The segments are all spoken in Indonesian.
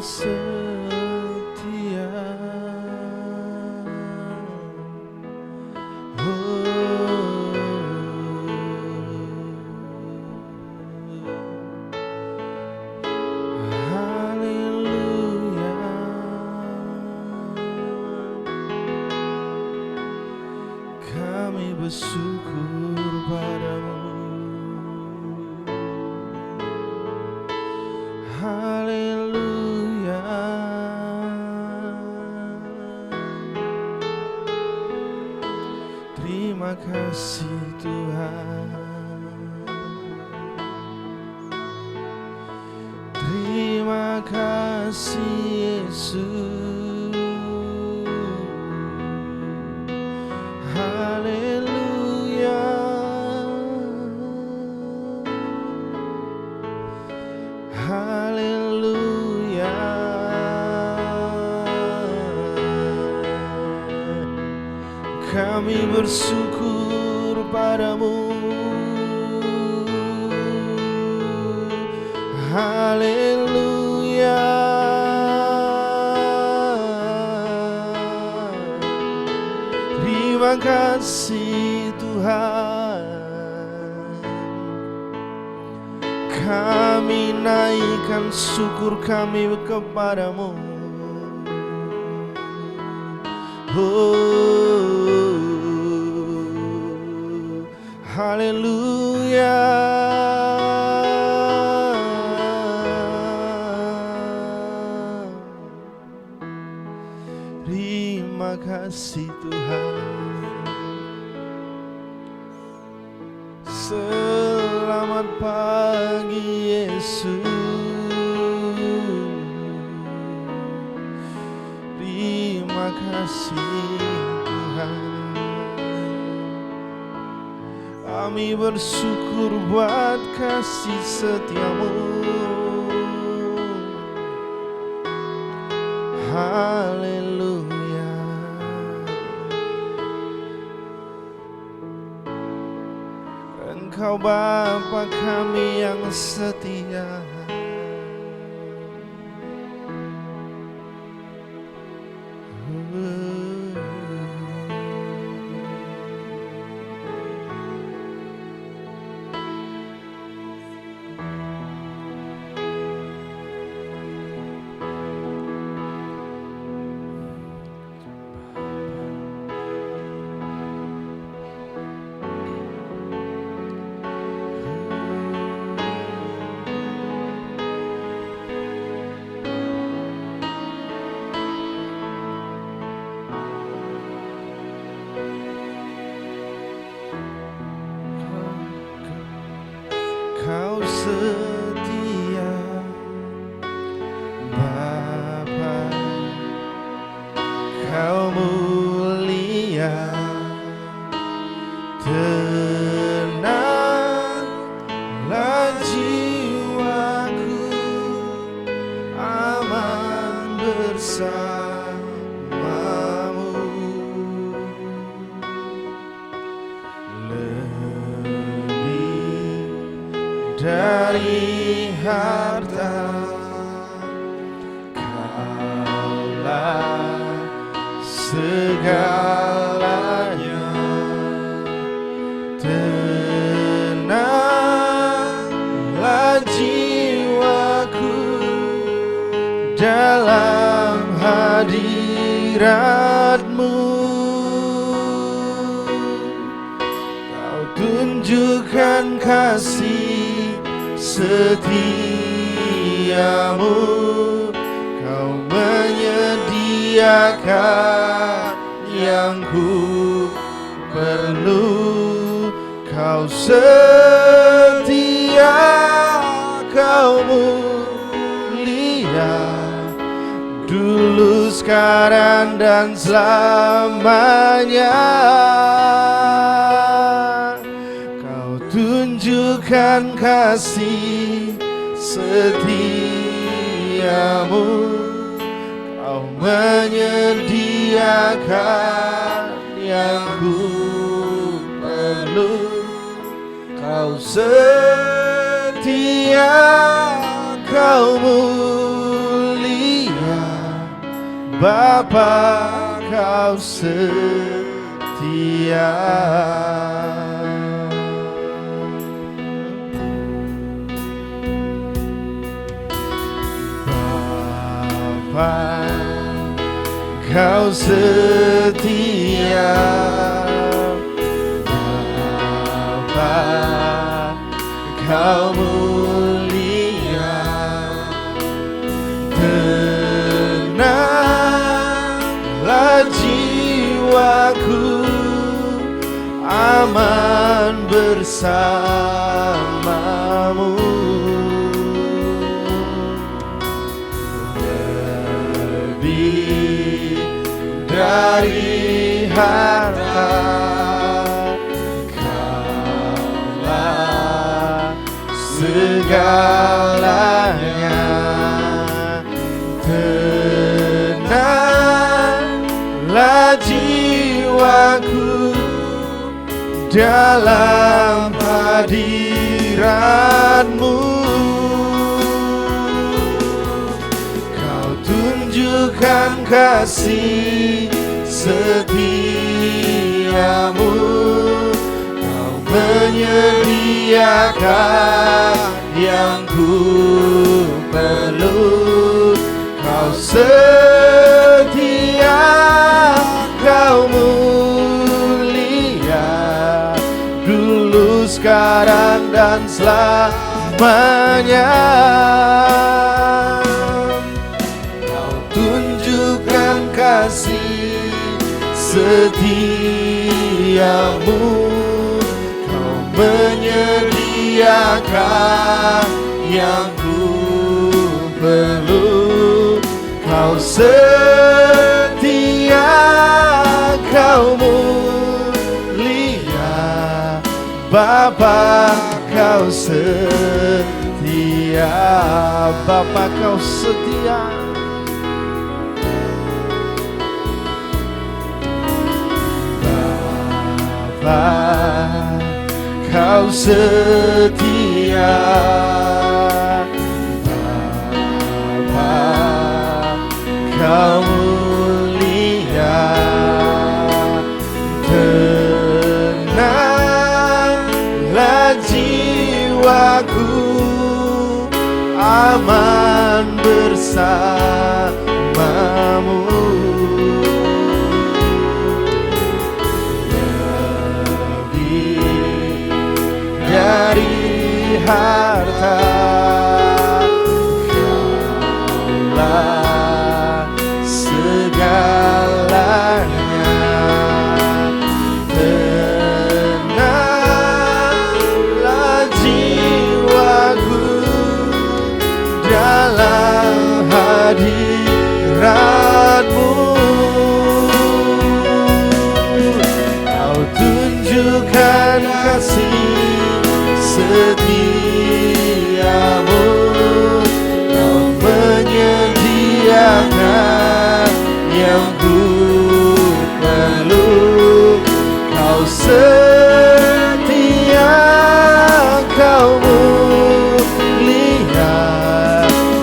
setia. Haleluya, kami bersyukur padamu. Haleluya, terima kasih Tuhan. Terima kasih Yesus. Haleluya, haleluya, kami bersyukur padamu. Haleluya, terima kasih Tuhan. Kami naikkan syukur kami kepadamu. Haleluya, terima kasih Tuhan. Selamat pagi Yesus. Terima kasih Tuhan. Kami bersyukur buat kasih setiamu. Haleluya, Engkau Bapa kami yang setia. Kau setia Bapa, Kau mulia, tenanglah jiwaku, aman bersamamu. Dari harta, Kaulah segalanya. Tenanglah jiwaku dalam hadirat-Mu. Kau tunjukkan kasih setiamu, Kau menyediakan yang ku perlu. Kau setia, Kau mulia, dulu, sekarang, dan selamanya. Tunjukkan kasih setiamu, Kau menyediakan yang ku perlu. Kau setia, Kau mulia, Bapa kau setia. Bapa kau setia. Bapa kau mulia. Tenanglah jiwaku, aman bersamamu. Lebih dari harta, Kaulah segalanya. Tenanglah jiwaku dalam hadirat-Mu. Kau tunjukkan kasih setiamu. Kau menyediakan yang ku perlu. Kau setia, kau mulia, dulu, sekarang, dan selamanya. Kau tunjukkan kasih setiamu. Kau menyediakan yang ku perlu. Kau setia, kau mulia, Bapa kau setia. Bapa kau setia. Bapa kau setia. Kau mulia, tenanglah jiwaku, aman bersamamu. Lebih dari harta, Kaulah segalanya. Tenanglah jiwaku dalam hadirat-Mu. Kau tunjukkan kasih setiamu. Kau menyediakan yang ku perlu. Kau setia, kau mulia,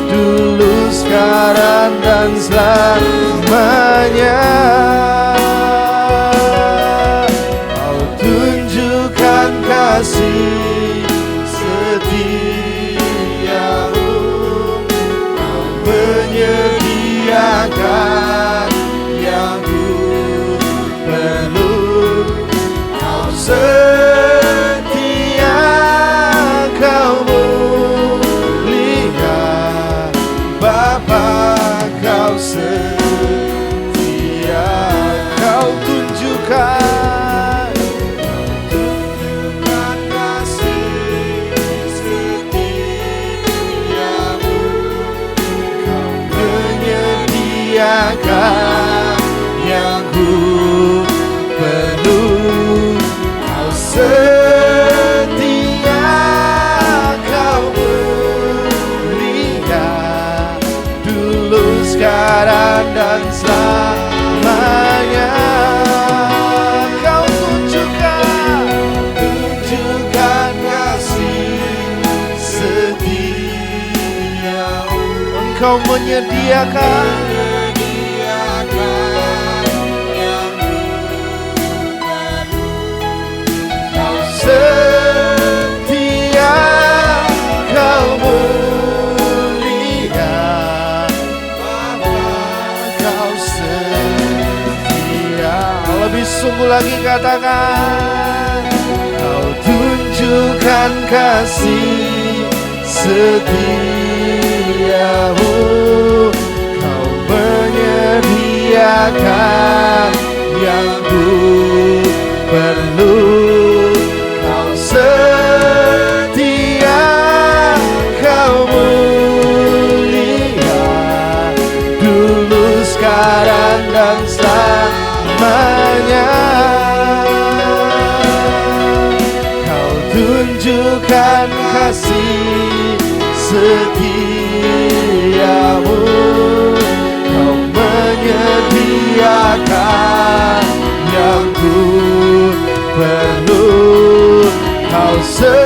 dulu, sekarang, dan selamanya. Kau tunjukkan kasih setiamu. Kau menyediakan yang ku perlu. Kau setia, kau mulia, Bapa kau setia. Kau tunjukkan kasih setiamu. Kau menyediakan yang ku perlu. Kau setia, kau mulia, dulu, sekarang, dan selamanya. Kau tunjukkan kasih setiamu. Engkau menyediakan Satu lagi katakan, Kau tunjukkan kasih setiamu, Kau menyediakan yang ku perlu. Kau setia, Kau mulia, dulu, sekarang, dan selamanya. Kau tunjukkan kasih setiamu, Kau menyediakan yang ku perlu. Kau setia,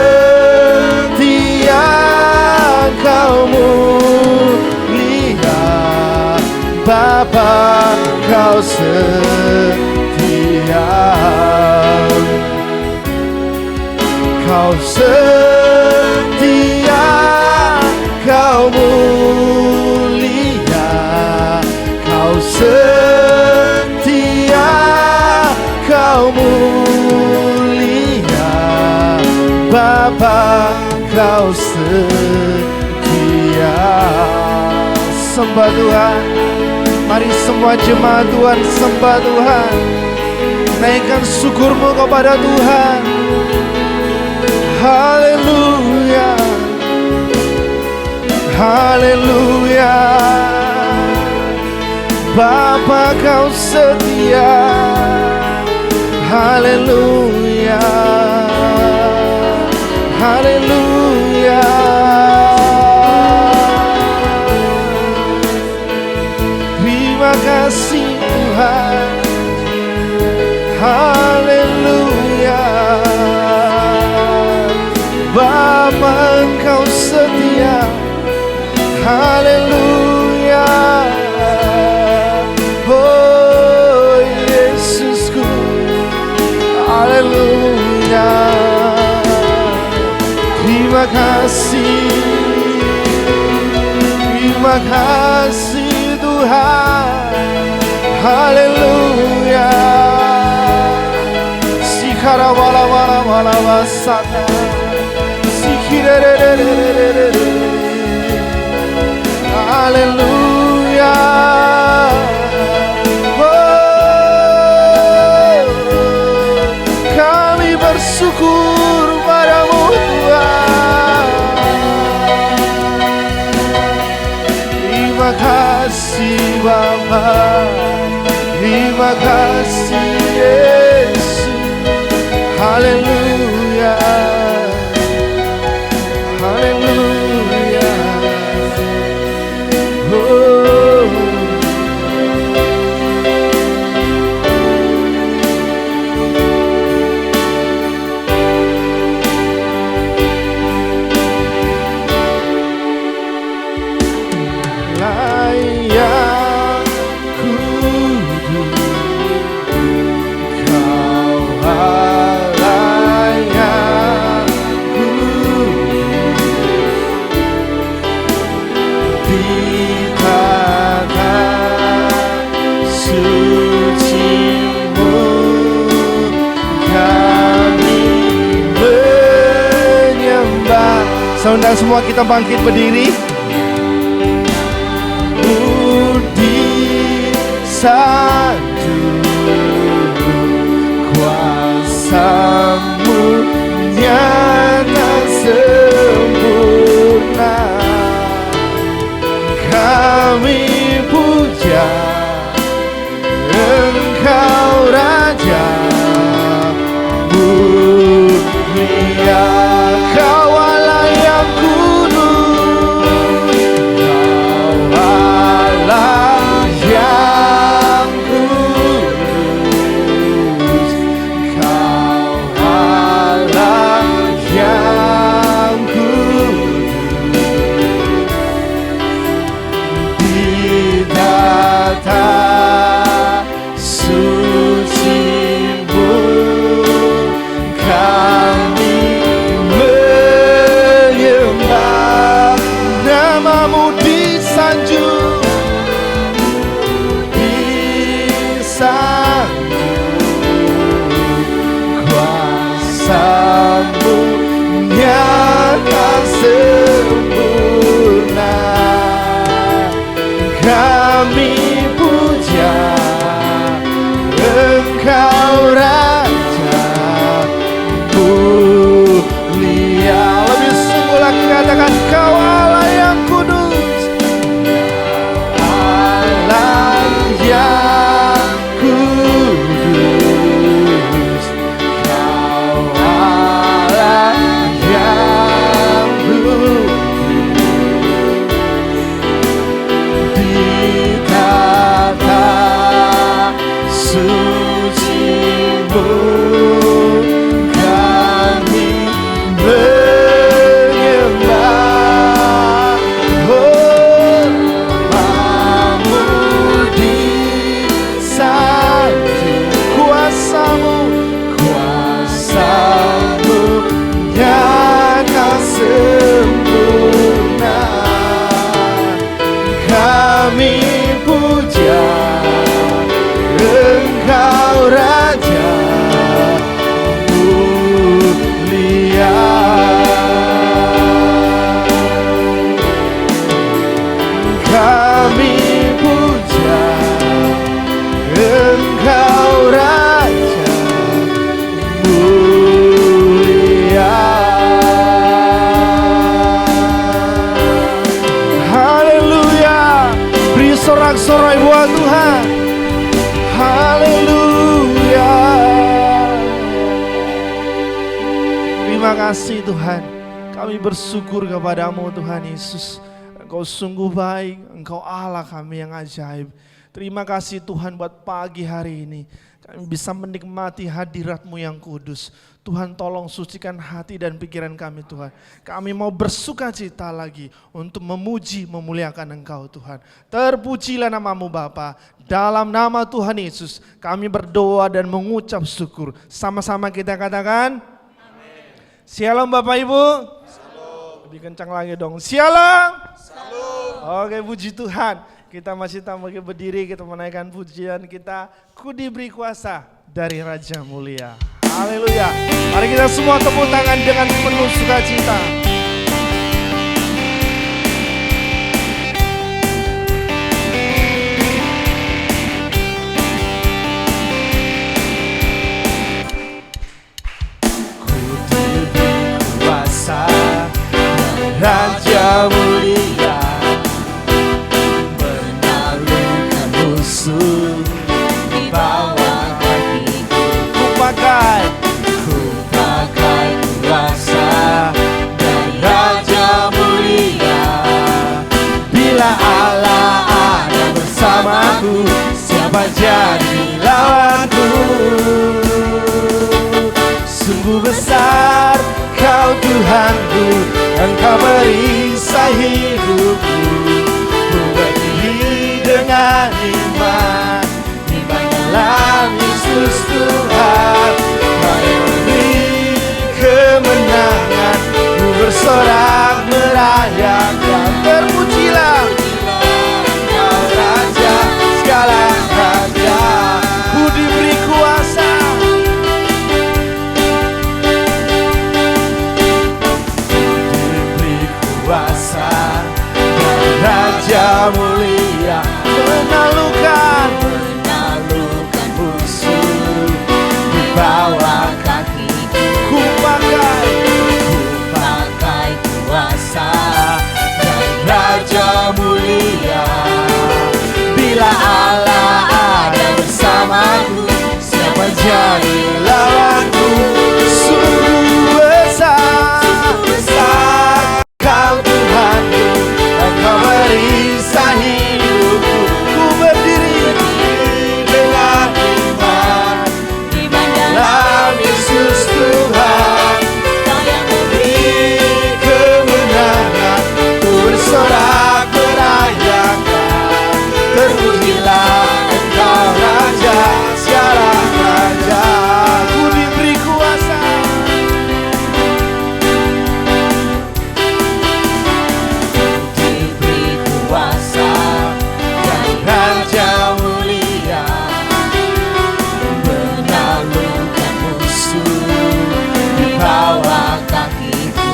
Kau mulia, Bapa, Kau setia. Kau setia, Kau mulia, Kau setia, Kau mulia, Bapa, Kau setia. Sembah Tuhan. Mari semua jemaat Tuhan sembah Tuhan. Naikkan syukurmu kepada Tuhan. Haleluya, haleluya. Bapa, Kau setia. Haleluya, haleluya. Terima kasih Tuhan. Haleluya. Bapa, Engkau setia. Haleluya. Oh Yesusku. Haleluya. Terima kasih. Terima kasih Tuhan. Haleluya. Sikara wala wala wala wasana. Sikirererererere. Haleluya. Oh, kami bersyukur padamu Tuhan. Terima kasih Bapa. Terima kasih Yesus. Haleluya. Haleluya. Oh. Layak kudus, Kau layak kudus, di tata suci-Mu kami menyembah. Saudara semua kita bangkit berdiri. Sanjung kuasa-Mu nyata sempurna. Kami puja Engkau Raja mulia. Kau Allah yang kudus, Kau Allah yang kudus, Kau Allah yang kudus, di tata suci-Mu kami menyembah. Nama-Mu disanjung, disanjung bersorak-sorai buat Tuhan. Haleluya. Terima kasih Tuhan. Kami bersyukur kepadamu Tuhan Yesus. Engkau sungguh baik, Engkau Allah kami yang ajaib. Terima kasih Tuhan buat pagi hari ini. Kami bisa menikmati hadirat-Mu yang kudus. Tuhan tolong sucikan hati dan pikiran kami Tuhan. Kami mau bersuka cita lagi untuk memuji, memuliakan Engkau Tuhan. Terpujilah nama-Mu Bapa. Dalam nama Tuhan Yesus kami berdoa dan mengucap syukur. Sama-sama kita katakan amin. Shalom Bapak Ibu. Shalom. Lebih kencang lagi dong. Shalom. Shalom. Oke, puji Tuhan. Kita masih tampaknya berdiri, kita menaikkan pujian kita. Ku diberi kuasa dari Raja Mulia. Haleluya. Mari kita semua tepuk tangan dengan penuh sukacita. Ku diberi kuasa dari Raja Mulia, menaklukkan musuh di bawah kakiku. Ku pakai kuasa dari Raja Mulia. Bila Allah ada bersamaku, siapa jadi lawanku? Sungguh besar Kau Tuhanku, Engkau perisai hidupku. Ku berdiri dengan iman dalam Yesus Tuhan. Kau yang memberi kemenangan, ku bersorak merayakan. Terpujilah Engkau Raja segala raja. Ku diberi kuasa, diberi kuasa dari Raja Mulia, menaklukkan musuh di bawah kakiku. Ku pakai kuasa dari Raja Mulia. Bila Allah ada bersamaku, siapa jadi lawanku? Sungguh besar Kau Tuhanku, Engkau perisai hidupku. Ku berdiri dengan iman dalam Yesus Tuhan. Kau yang memberi kemenangan, ku bersorak merayakan. Terpujilah Engkau Raja segala raja. Ku diberi kuasa, diberi kuasa dari Raja Mulia, menaklukkan musuh di bawah kakiku.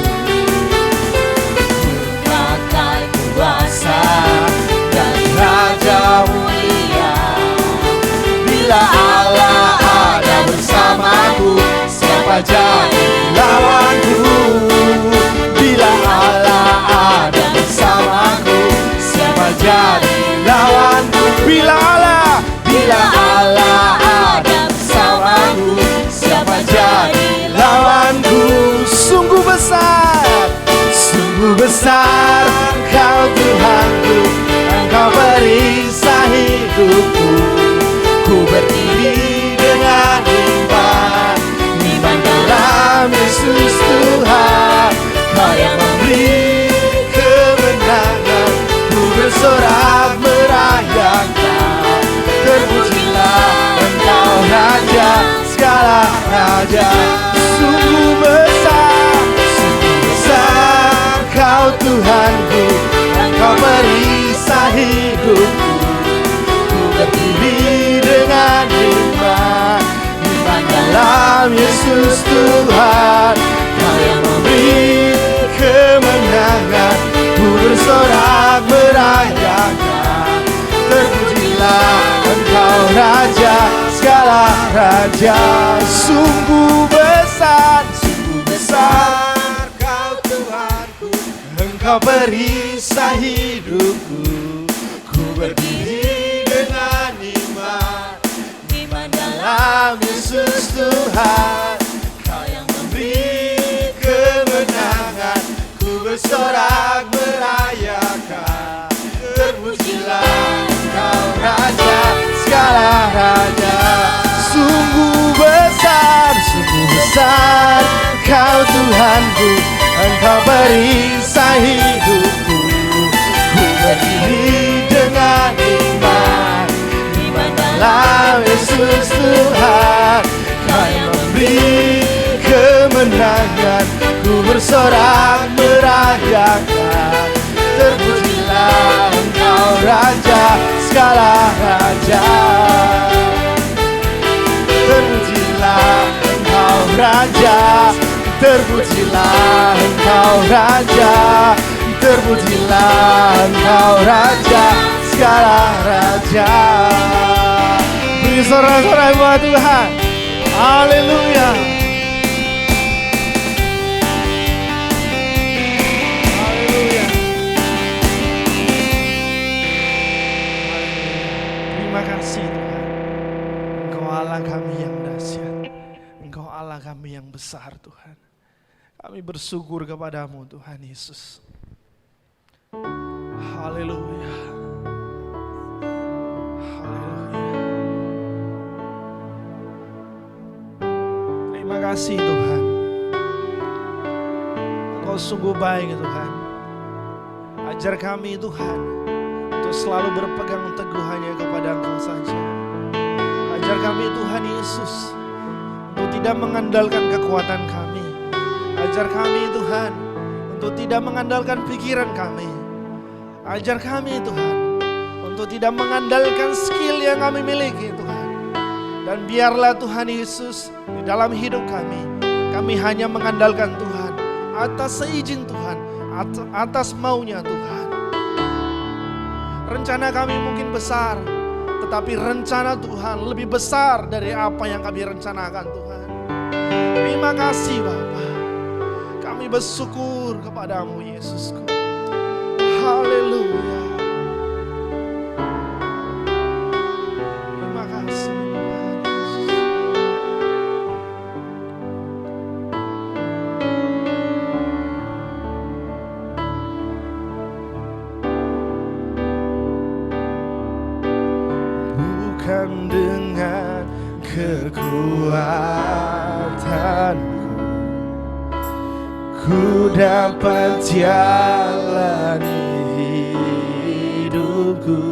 Ku pakai kuasa dari Raja Mulia. Bila Allah ada bersamaku, siapa jadi lawanku? Bila Allah ada bersamaku, siapa jadi lawanku? Bila Allah ada bersamaku, siapa jadi lawanku? Sungguh besar Kau Tuhanku, Engkau perisai hidupku. Ku berdiri dengan iman dalam Yesus Tuhan. Kau yang memberi kemenangan, ku bersorak merayakan. Terpujilah Engkau Raja segala raja. Sungguh besar Kau Tuhanku, Engkau perisai hidupku. Ku berdiri dengan iman dalam Yesus Tuhan. Kau yang memberi kemenangan, ku bersorak merayakan. Terpujilah Engkau Raja segala raja. Sungguh besar Kau Tuhanku, Engkau perisai hidupku. Ku berdiri dengan iman dalam Yesus Tuhan. Kau yang memberi kemenangan, ku bersorak merayakan. Terpujilah Engkau Raja, segala raja. Sungguh besar Kau Tuhanku, Engkau perisai hidupku. Ku berdiri dengan iman dalam Yesus Tuhan. Kau yang memberi kemenangan, ku bersorak merayakan. Terpujilah Engkau Raja, segala raja. Terpujilah Engkau Raja, terpujilah Engkau Raja, terpujilah Engkau Raja, segala raja. Beri sorak-sorai buat Tuhan. Haleluya. Haleluya. Terima kasih Tuhan. Engkau Allah kami yang dahsyat. Engkau Allah kami yang besar Tuhan. Kami bersyukur kepadamu Tuhan Yesus. Haleluya. Haleluya. Terima kasih Tuhan. Engkau sungguh baik Tuhan. Ajar kami Tuhan untuk selalu berpegang teguh hanya kepada Engkau saja. Ajar kami Tuhan Yesus untuk tidak mengandalkan kekuatan kami. Ajar kami Tuhan untuk tidak mengandalkan pikiran kami. Ajar kami Tuhan untuk tidak mengandalkan skill yang kami miliki Tuhan. Dan biarlah Tuhan Yesus di dalam hidup kami hanya mengandalkan Tuhan atas seizin Tuhan, atas maunya Tuhan. Rencana kami mungkin besar, tetapi rencana Tuhan lebih besar dari apa yang kami rencanakan Tuhan. Terima kasih Bapa. Kami bersyukur kepadamu Yesusku. Haleluya. Terima kasih Tuhan Yesus. Bukan dengan kekuatanku ku dapat jalani hidupku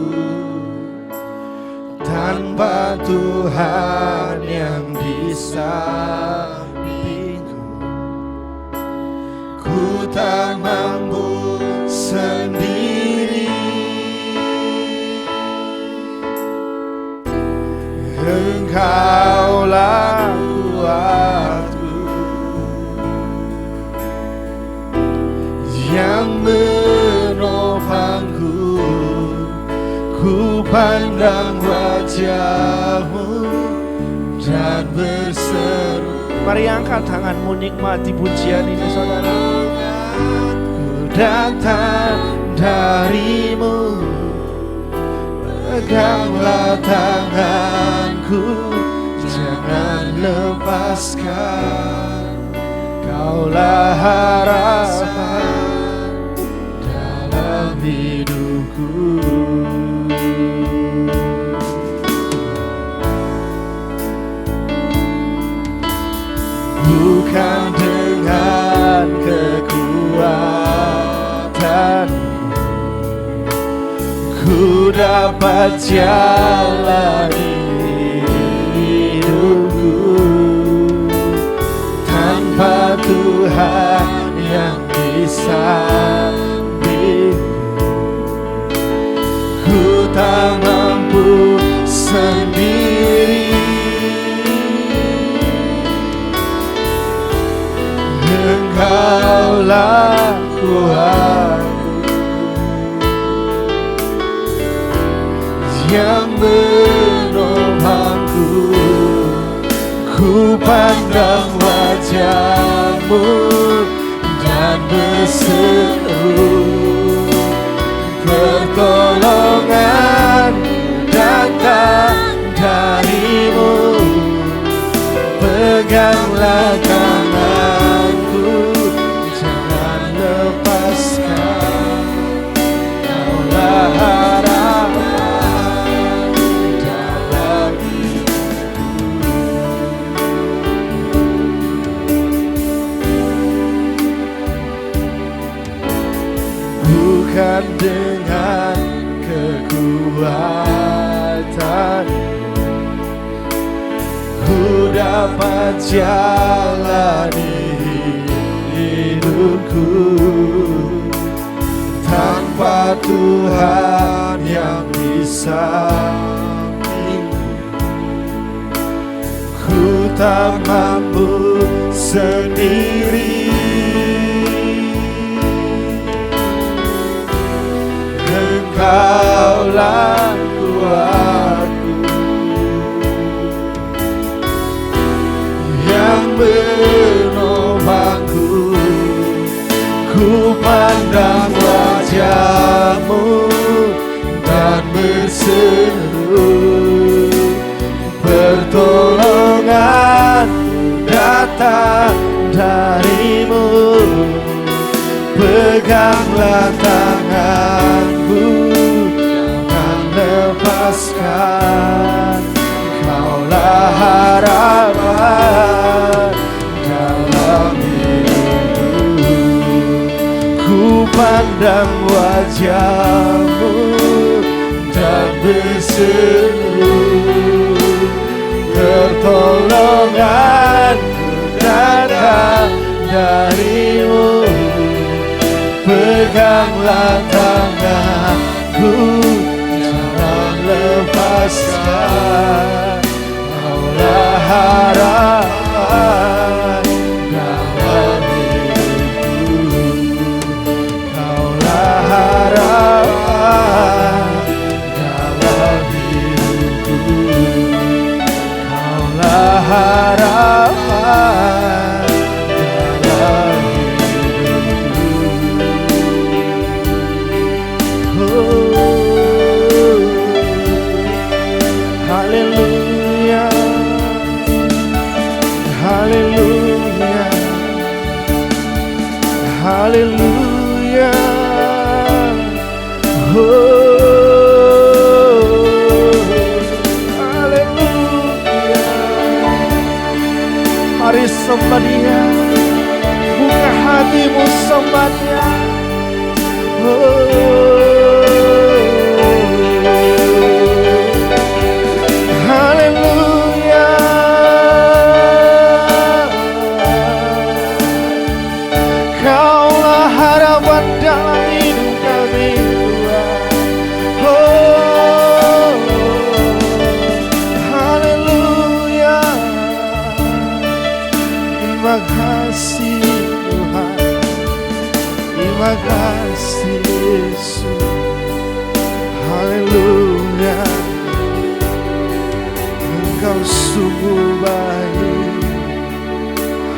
tanpa Tuhan yang di sampingku. Ku tak mampu sendiri. Engkaulah kuatku yang menopangku. Ku pandang wajah-Mu dan berseru. Mari angkat tanganmu, nikmati pujian ini saudara. Ku datang dari-Mu, peganglah tanganku, jangan lepaskan. Kaulah harapan dalam hidupku. Bukan dengan kekuatan ku dapat jalani hidupku tanpa Tuhan yang di sampingku. Ku tak mampu sendiri. Engkaulah kuatku yang menopangku. Ku pandang wajah-Mu dan berseru pertolongan. dengan kekuatan ku dapat jalani hidupku. Tanpa Tuhan yang di sampingku, ku tak mampu sendiri. Engkaulah kuatku yang menopangku. Ku pandang wajah-Mu dan berseru, pertolongan datang dari-Mu. Peganglah tanganku, jangan lepaskan. Kaulah harapan dalam hidupku. Ku pandang wajah-Mu dan berseru, pertolongan datang dari-Mu. Peganglah tanganku, jangan lepaskan. Kaulah harapan dalam hidupku. Kaulah harapan dalam hidupku. Kaulah harapan dalam hidupku. Haleluya, haleluya, haleluya. Haleluya. Mari sembah Dia, buka hatimu, sembah Dia. Haleluya. Kaulah harapan dalam hidup kami, Tuhan. Haleluya. Terima kasih Tuhan, terima kasih Yesus. Haleluya. Engkau sungguh baik.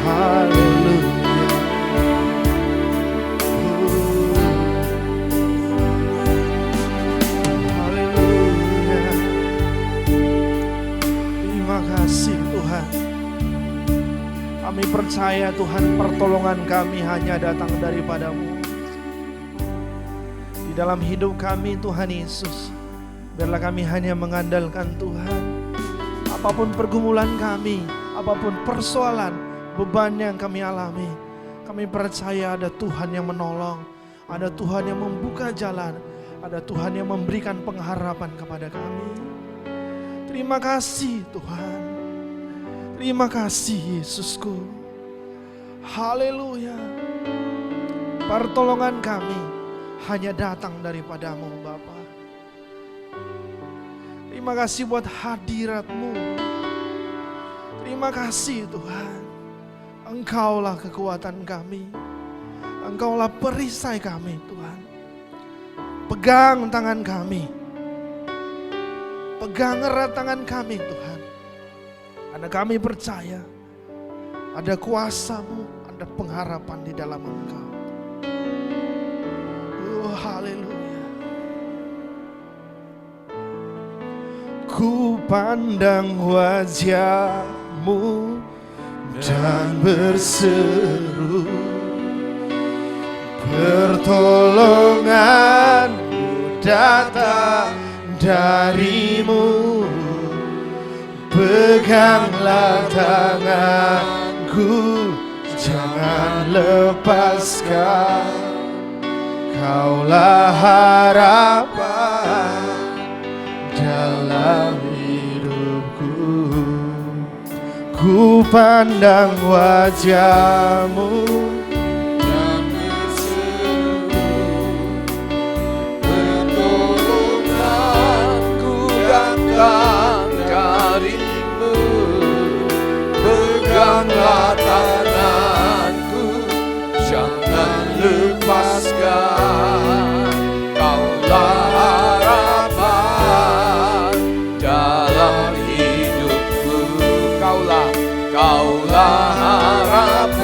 Haleluya. Haleluya. Terima kasih Tuhan. Kami percaya Tuhan, pertolongan kami hanya datang daripada-Mu. Di dalam hidup kami Tuhan Yesus, biarlah kami hanya mengandalkan Tuhan. Apapun pergumulan kami, apapun persoalan, beban yang kami alami, kami percaya ada Tuhan yang menolong, ada Tuhan yang membuka jalan, ada Tuhan yang memberikan pengharapan kepada kami. Terima kasih Tuhan, terima kasih Yesusku. Haleluya. Pertolongan kami hanya datang daripada-Mu Bapa. Terima kasih buat hadirat-Mu. Terima kasih Tuhan. Engkaulah kekuatan kami. Engkaulah perisai kami Tuhan. Pegang tangan kami. Pegang erat tangan kami Tuhan. Karena kami percaya ada kuasa-Mu, ada pengharapan di dalam Engkau. Haleluya. Ku pandang wajah-Mu dan berseru, pertolongan-Mu datang dari-Mu. Peganglah tanganku, jangan lepaskan. Kaulah harapan dalam hidupku. Ku pandang wajah-Mu dan berseru, pertolonganku datang dari-Mu. Peganglah tanganku, jangan lepaskan. Kaulah harapan dalam hidupku. Kaulah harapan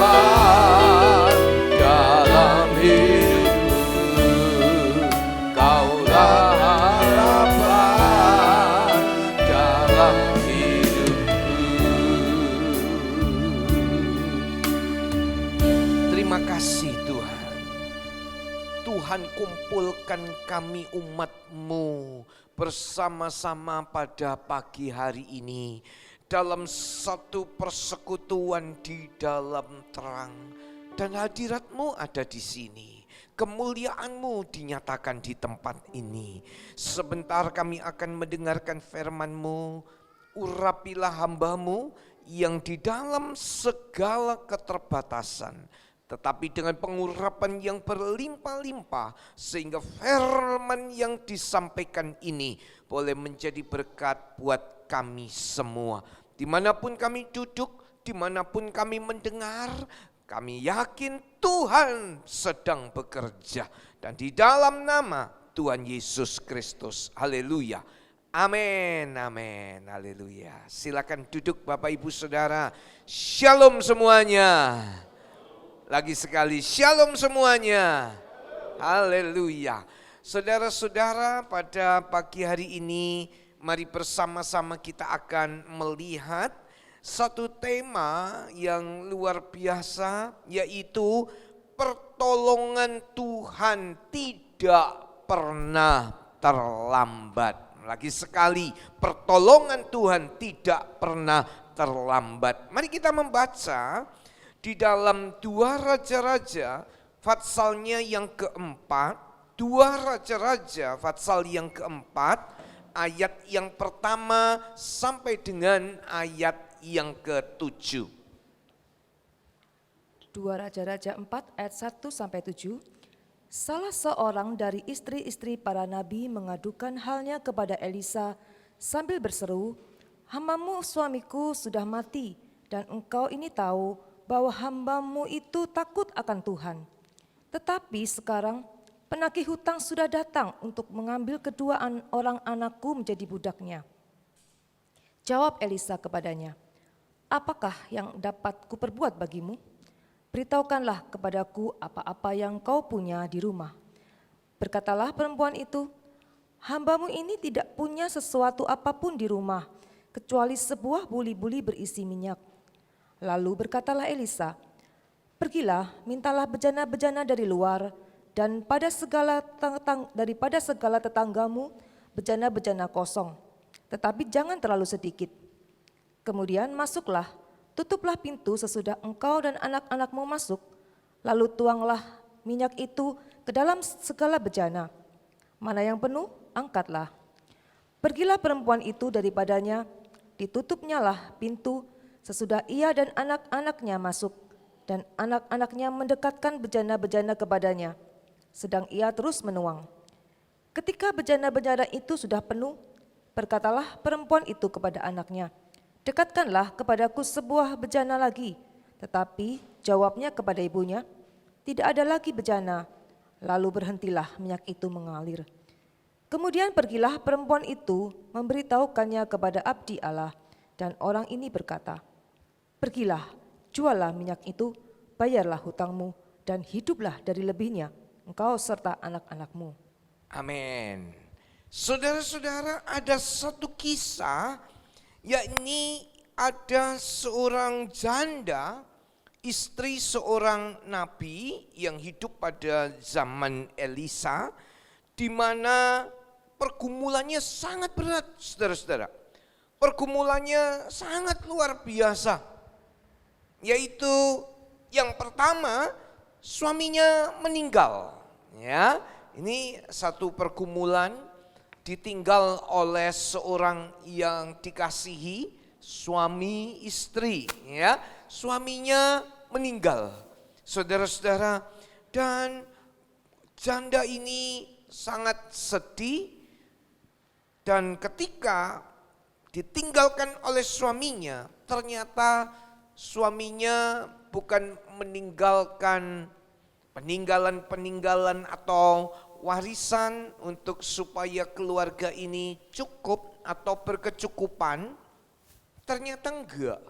dalam hidupku. Kaulah harapan dalam hidupku. Terima kasih Tuhan. Tuhan, kumpulkan kami umat-Mu bersama-sama pada pagi hari ini dalam satu persekutuan di dalam terang, dan hadirat-Mu ada di sini. Kemuliaan-Mu dinyatakan di tempat ini. Sebentar kami akan mendengarkan firman-Mu. Urapilah hamba-Mu yang di dalam segala keterbatasan, tetapi dengan pengurapan yang berlimpah-limpah, sehingga firman yang disampaikan ini boleh menjadi berkat buat kami semua. Dimanapun kami duduk, dimanapun kami mendengar, kami yakin Tuhan sedang bekerja. Dan di dalam nama Tuhan Yesus Kristus, haleluya, amin, amin, haleluya. Silakan duduk Bapak Ibu Saudara. Shalom semuanya. Lagi sekali, shalom semuanya. Haleluya. Saudara-saudara, pada pagi hari ini mari bersama-sama kita akan melihat satu tema yang luar biasa, yaitu pertolongan Tuhan tidak pernah terlambat. Lagi sekali, pertolongan Tuhan tidak pernah terlambat. Mari kita membaca di dalam 2 Raja-Raja Fatsalnya yang keempat. 2 Raja-Raja Fatsal yang keempat, ayat yang pertama sampai dengan ayat yang ke-7. 2 Raja-Raja 4 ayat 1 sampai 7. Salah seorang dari istri-istri para nabi mengadukan halnya kepada Elisa sambil berseru, "Hambamu suamiku sudah mati, dan engkau ini tahu bahwa hambamu itu takut akan Tuhan. Tetapi sekarang penagih hutang sudah datang untuk mengambil kedua orang anakku menjadi budaknya." Jawab Elisa kepadanya, "Apakah yang dapat kuperbuat bagimu? Beritahukanlah kepadaku apa-apa yang kau punya di rumah." Berkatalah perempuan itu, "Hambamu ini tidak punya sesuatu apapun di rumah, kecuali sebuah buli-buli berisi minyak." Lalu berkatalah Elisa, "Pergilah, mintalah bejana-bejana dari luar, dan daripada segala tetanggamu bejana-bejana kosong, tetapi jangan terlalu sedikit. Kemudian masuklah, tutuplah pintu sesudah engkau dan anak-anakmu masuk, lalu tuanglah minyak itu ke dalam segala bejana. Mana yang penuh, angkatlah." Pergilah perempuan itu daripadanya, ditutupnyalah pintu sesudah ia dan anak-anaknya masuk, dan anak-anaknya mendekatkan bejana-bejana kepadanya, sedang ia terus menuang. Ketika bejana-bejana itu sudah penuh, berkatalah perempuan itu kepada anaknya, "Dekatkanlah kepadaku sebuah bejana lagi." Tetapi jawabnya kepada ibunya, "Tidak ada lagi bejana." Lalu berhentilah minyak itu mengalir. Kemudian pergilah perempuan itu memberitahukannya kepada abdi Allah, dan orang ini berkata, "Pergilah, juallah minyak itu, bayarlah hutangmu, dan hiduplah dari lebihnya, engkau serta anak-anakmu." Amin. Saudara-saudara, ada satu kisah, yakni ada seorang janda, istri seorang nabi yang hidup pada zaman Elisa, di mana pergumulannya sangat berat, saudara-saudara. Pergumulannya sangat luar biasa, yaitu yang pertama, suaminya meninggal. Ya, ini satu pergumulan ditinggal oleh seorang yang dikasihi, suami istri, ya. Suaminya meninggal, saudara-saudara, dan janda ini sangat sedih. Dan ketika ditinggalkan oleh suaminya, ternyata suaminya bukan meninggalkan peninggalan atau warisan untuk supaya keluarga ini cukup atau berkecukupan. Ternyata enggak.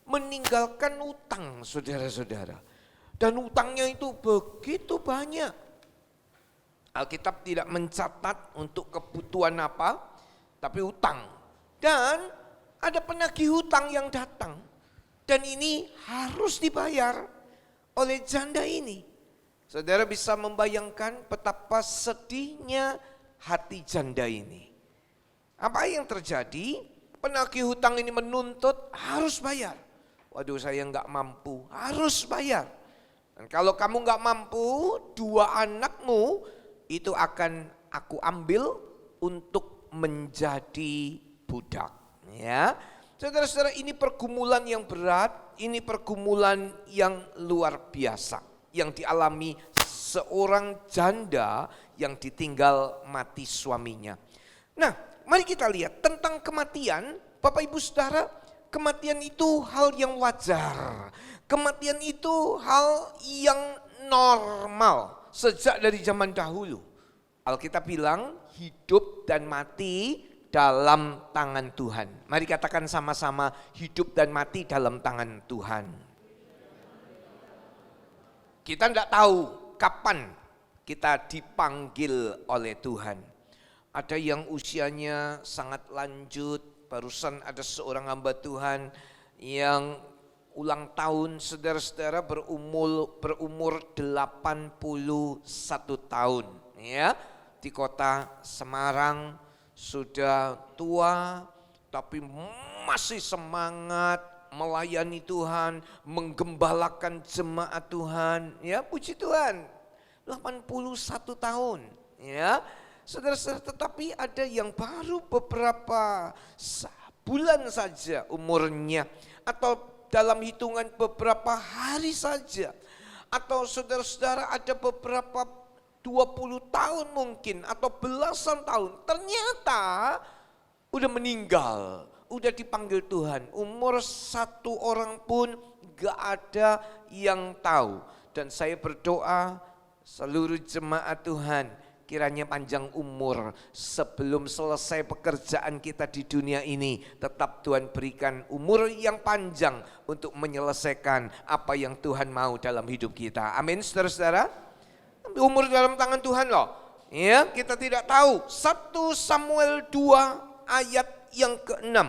Meninggalkan utang, saudara-saudara. Dan utangnya itu begitu banyak. Alkitab tidak mencatat untuk kebutuhan apa, tapi utang. Dan ada penagih hutang yang datang. Dan ini harus dibayar oleh janda ini. Saudara bisa membayangkan betapa sedihnya hati janda ini. Apa yang terjadi? Penagih hutang ini menuntut harus bayar. Waduh, saya nggak mampu, harus bayar. Dan kalau kamu nggak mampu, 2 anakmu itu akan aku ambil untuk menjadi budak. Ya, saudara-saudara, ini pergumulan yang berat, ini pergumulan yang luar biasa yang dialami seorang janda yang ditinggal mati suaminya. Nah, mari kita lihat tentang kematian. Bapak Ibu Saudara, kematian itu hal yang wajar. Kematian itu hal yang normal sejak dari zaman dahulu. Alkitab bilang hidup dan mati dalam tangan Tuhan. Mari katakan sama-sama, hidup dan mati dalam tangan Tuhan. Kita tidak tahu kapan kita dipanggil oleh Tuhan. Ada yang usianya sangat lanjut. Barusan ada seorang hamba Tuhan yang ulang tahun, saudara-saudara, berumur 81 tahun. Ya, di kota Semarang, sudah tua tapi masih semangat melayani Tuhan, menggembalakan jemaat Tuhan. Ya, puji Tuhan. 81 tahun, ya. Saudara-saudara, tetapi ada yang baru beberapa bulan saja umurnya, atau dalam hitungan beberapa hari saja, atau saudara-saudara ada beberapa 20 tahun mungkin atau belasan tahun, ternyata udah meninggal, udah dipanggil Tuhan. Umur 1 orang pun gak ada yang tahu. Dan saya berdoa seluruh jemaat Tuhan, kiranya panjang umur sebelum selesai pekerjaan kita di dunia ini. Tetap Tuhan berikan umur yang panjang untuk menyelesaikan apa yang Tuhan mau dalam hidup kita. Amin, saudara-saudara. Umur dalam tangan Tuhan loh. Ya, kita tidak tahu. 1 Samuel 2 ayat yang ke-6.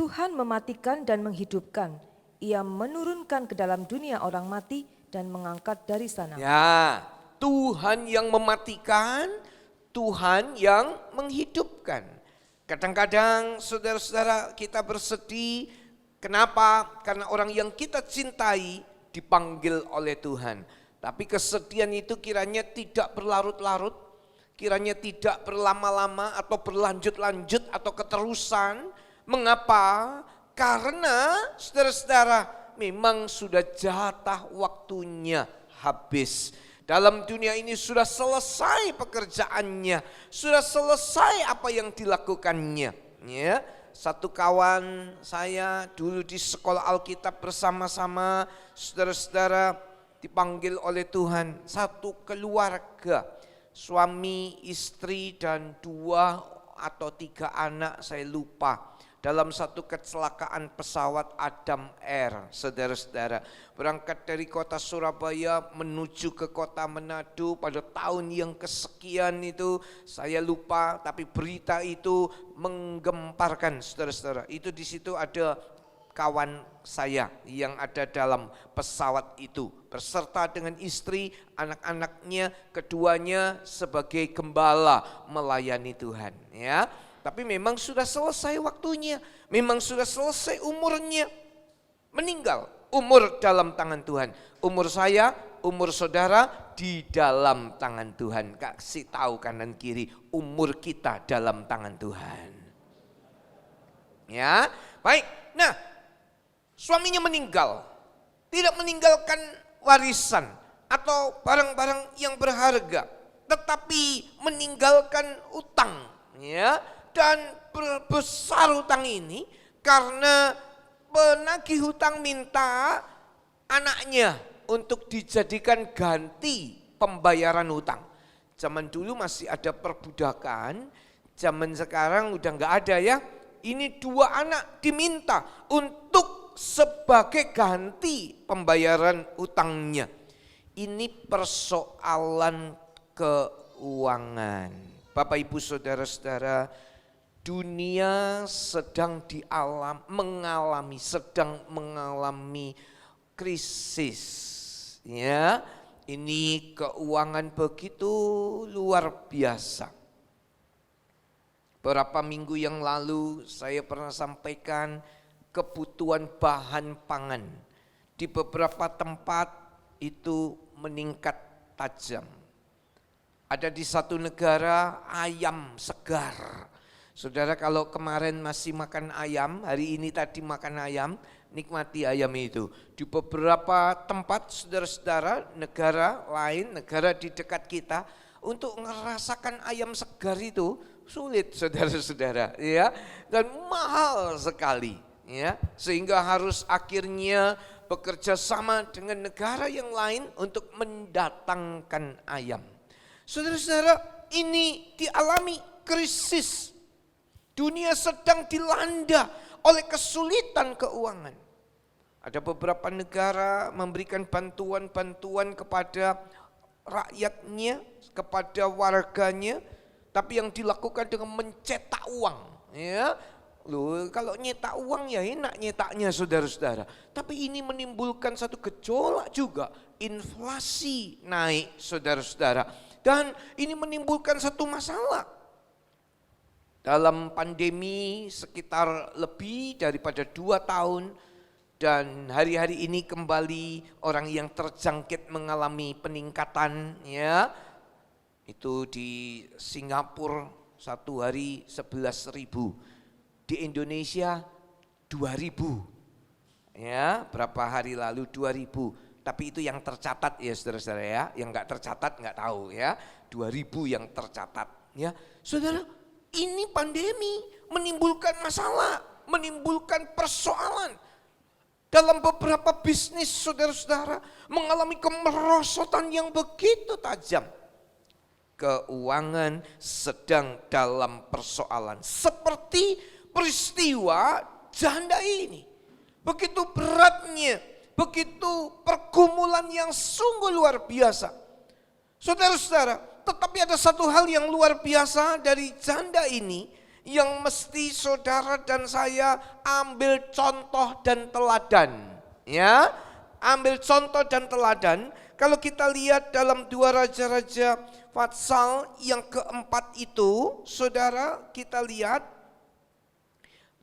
Tuhan mematikan dan menghidupkan. Ia menurunkan ke dalam dunia orang mati dan mengangkat dari sana. Ya, Tuhan yang mematikan, Tuhan yang menghidupkan. Kadang-kadang saudara-saudara kita bersedih. Kenapa? Karena orang yang kita cintai dipanggil oleh Tuhan. Tapi kesedihan itu kiranya tidak berlarut-larut, kiranya tidak berlama-lama atau berlanjut-lanjut atau keterusan. Mengapa? Karena saudara-saudara, memang sudah jatah waktunya habis. Dalam dunia ini sudah selesai pekerjaannya, sudah selesai apa yang dilakukannya. Ya, satu kawan saya dulu di sekolah Alkitab bersama-sama, saudara-saudara, dipanggil oleh Tuhan. Satu keluarga, suami, istri, dan 2 atau 3 anak, saya lupa. Dalam satu kecelakaan pesawat Adam Air, saudara-saudara. Berangkat dari kota Surabaya menuju ke kota Manado pada tahun yang kesekian itu, saya lupa, tapi berita itu menggemparkan, saudara-saudara. Itu di situ ada kawan saya yang ada dalam pesawat itu, beserta dengan istri, anak-anaknya, keduanya sebagai gembala melayani Tuhan. Ya. Tapi memang sudah selesai waktunya, memang sudah selesai umurnya, meninggal Umur dalam tangan Tuhan. Umur saya, umur saudara di dalam tangan Tuhan. Kasih tahu kanan kiri, umur kita dalam tangan Tuhan. Ya, baik. Nah, suaminya meninggal. Tidak meninggalkan warisan atau barang-barang yang berharga, tetapi meninggalkan utang. Ya, dan besar utang ini karena penagih hutang minta anaknya untuk dijadikan ganti pembayaran hutang. Zaman dulu masih ada perbudakan, zaman sekarang udah nggak ada ya. Ini 2 anak diminta untuk sebagai ganti pembayaran hutangnya. Ini persoalan keuangan. Bapak Ibu Saudara-saudara, dunia sedang mengalami krisis. Ya, ini keuangan begitu luar biasa. Beberapa minggu yang lalu saya pernah sampaikan kebutuhan bahan pangan di beberapa tempat itu meningkat tajam. Ada di satu negara ayam segar. Saudara kalau kemarin masih makan ayam, hari ini tadi makan ayam, nikmati ayam itu. Di beberapa tempat saudara-saudara, negara lain, negara di dekat kita, untuk merasakan ayam segar itu sulit saudara-saudara, ya, dan mahal sekali, ya, sehingga harus akhirnya bekerja sama dengan negara yang lain untuk mendatangkan ayam. Saudara-saudara, ini dialami krisis. Dunia sedang dilanda oleh kesulitan keuangan. Ada beberapa negara memberikan bantuan-bantuan kepada rakyatnya, kepada warganya, tapi yang dilakukan dengan mencetak uang. Ya, loh, kalau nyetak uang ya enak nyetaknya saudara-saudara. Tapi ini menimbulkan satu gejolak juga, inflasi naik saudara-saudara. Dan ini menimbulkan satu masalah. Dalam pandemi sekitar lebih daripada 2 tahun dan hari-hari ini kembali orang yang terjangkit mengalami peningkatan, ya. Itu di Singapura 1 hari 11.000, di Indonesia 2.000. Ya, berapa hari lalu 2.000. Tapi itu yang tercatat ya saudara-saudara ya, yang enggak tercatat enggak tahu ya. 2.000 yang tercatat ya. Saudara, ini pandemi menimbulkan masalah, menimbulkan persoalan. Dalam beberapa bisnis saudara-saudara mengalami kemerosotan yang begitu tajam. Keuangan sedang dalam persoalan. Seperti peristiwa janda ini. Begitu beratnya, begitu pergumulan yang sungguh luar biasa. Saudara-saudara, tetapi ada satu hal yang luar biasa dari janda ini yang mesti saudara dan saya ambil contoh dan teladan. Ya, ambil contoh dan teladan. Kalau kita lihat dalam 2 Raja-Raja pasal yang keempat itu, saudara kita lihat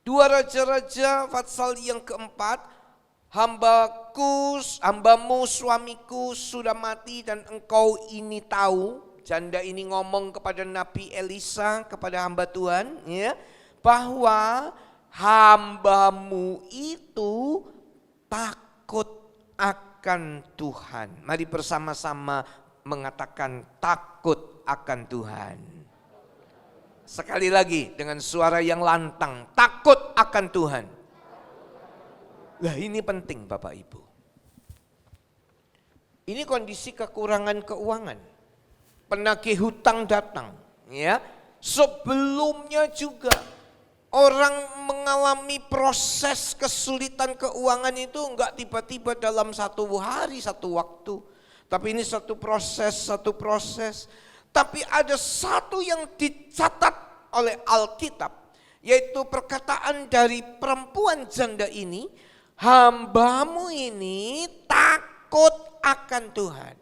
2 Raja-Raja pasal yang keempat, hambamu suamiku sudah mati dan engkau ini tahu. Janda ini ngomong kepada Nabi Elisa, kepada hamba Tuhan, ya, bahwa hambamu itu takut akan Tuhan. Mari bersama-sama mengatakan takut akan Tuhan. Sekali lagi dengan suara yang lantang, takut akan Tuhan. Nah, ini penting Bapak Ibu. Ini kondisi kekurangan keuangan. Penagih hutang datang, ya. Sebelumnya juga orang mengalami proses kesulitan keuangan itu enggak tiba-tiba dalam 1 hari, 1 waktu. Tapi ini satu proses. Tapi ada satu yang dicatat oleh Alkitab, yaitu perkataan dari perempuan janda ini, hambamu ini takut akan Tuhan.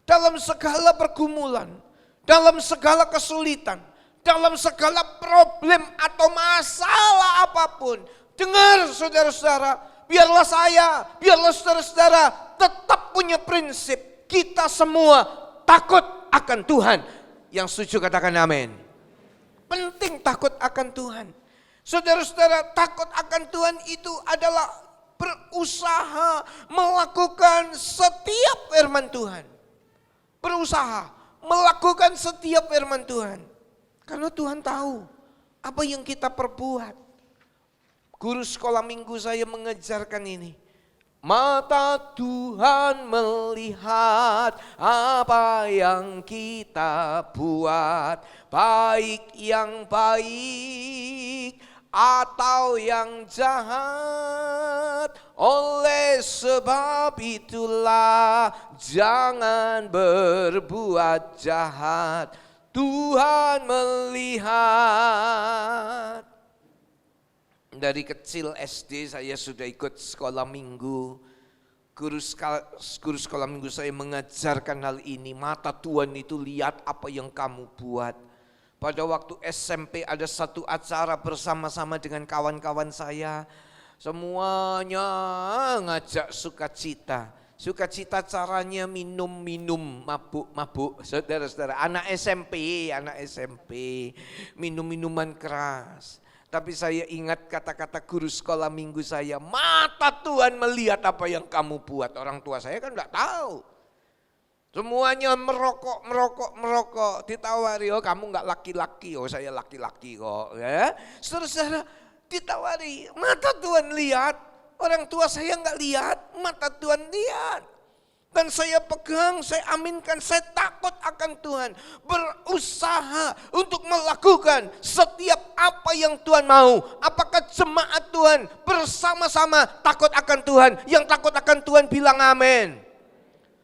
Dalam segala pergumulan, dalam segala kesulitan, dalam segala problem atau masalah apapun. Dengar saudara-saudara, biarlah saya, biarlah saudara-saudara tetap punya prinsip. Kita semua takut akan Tuhan. Yang setuju katakan amin. Penting takut akan Tuhan. Saudara-saudara, takut akan Tuhan itu adalah berusaha melakukan setiap firman Tuhan. Berusaha melakukan setiap firman Tuhan. Karena Tuhan tahu apa yang kita perbuat. Guru sekolah minggu saya mengajarkan ini. Mata Tuhan melihat apa yang kita buat, baik yang baik atau yang jahat. Oleh sebab itulah jangan berbuat jahat. Tuhan melihat. Dari kecil SD saya sudah ikut sekolah minggu. Guru sekolah minggu saya mengajarkan hal ini. Mata Tuhan itu lihat apa yang kamu buat. Pada waktu SMP ada satu acara bersama-sama dengan kawan-kawan saya. Semuanya ngajak sukacita. Sukacita caranya minum-minum, mabuk-mabuk. Saudara-saudara, anak SMP minum minuman keras. Tapi saya ingat kata-kata guru sekolah minggu saya, mata Tuhan melihat apa yang kamu buat. Orang tua saya kan enggak tahu. Semuanya merokok. Ditawari, oh kamu enggak laki-laki, oh saya laki-laki kok. Ya. Saudara-saudara, ditawari, mata Tuhan lihat. Orang tua saya enggak lihat, mata Tuhan lihat. Dan saya pegang, saya aminkan, saya takut akan Tuhan. Berusaha untuk melakukan setiap apa yang Tuhan mau. Apakah jemaat Tuhan bersama-sama takut akan Tuhan? Yang takut akan Tuhan bilang amin.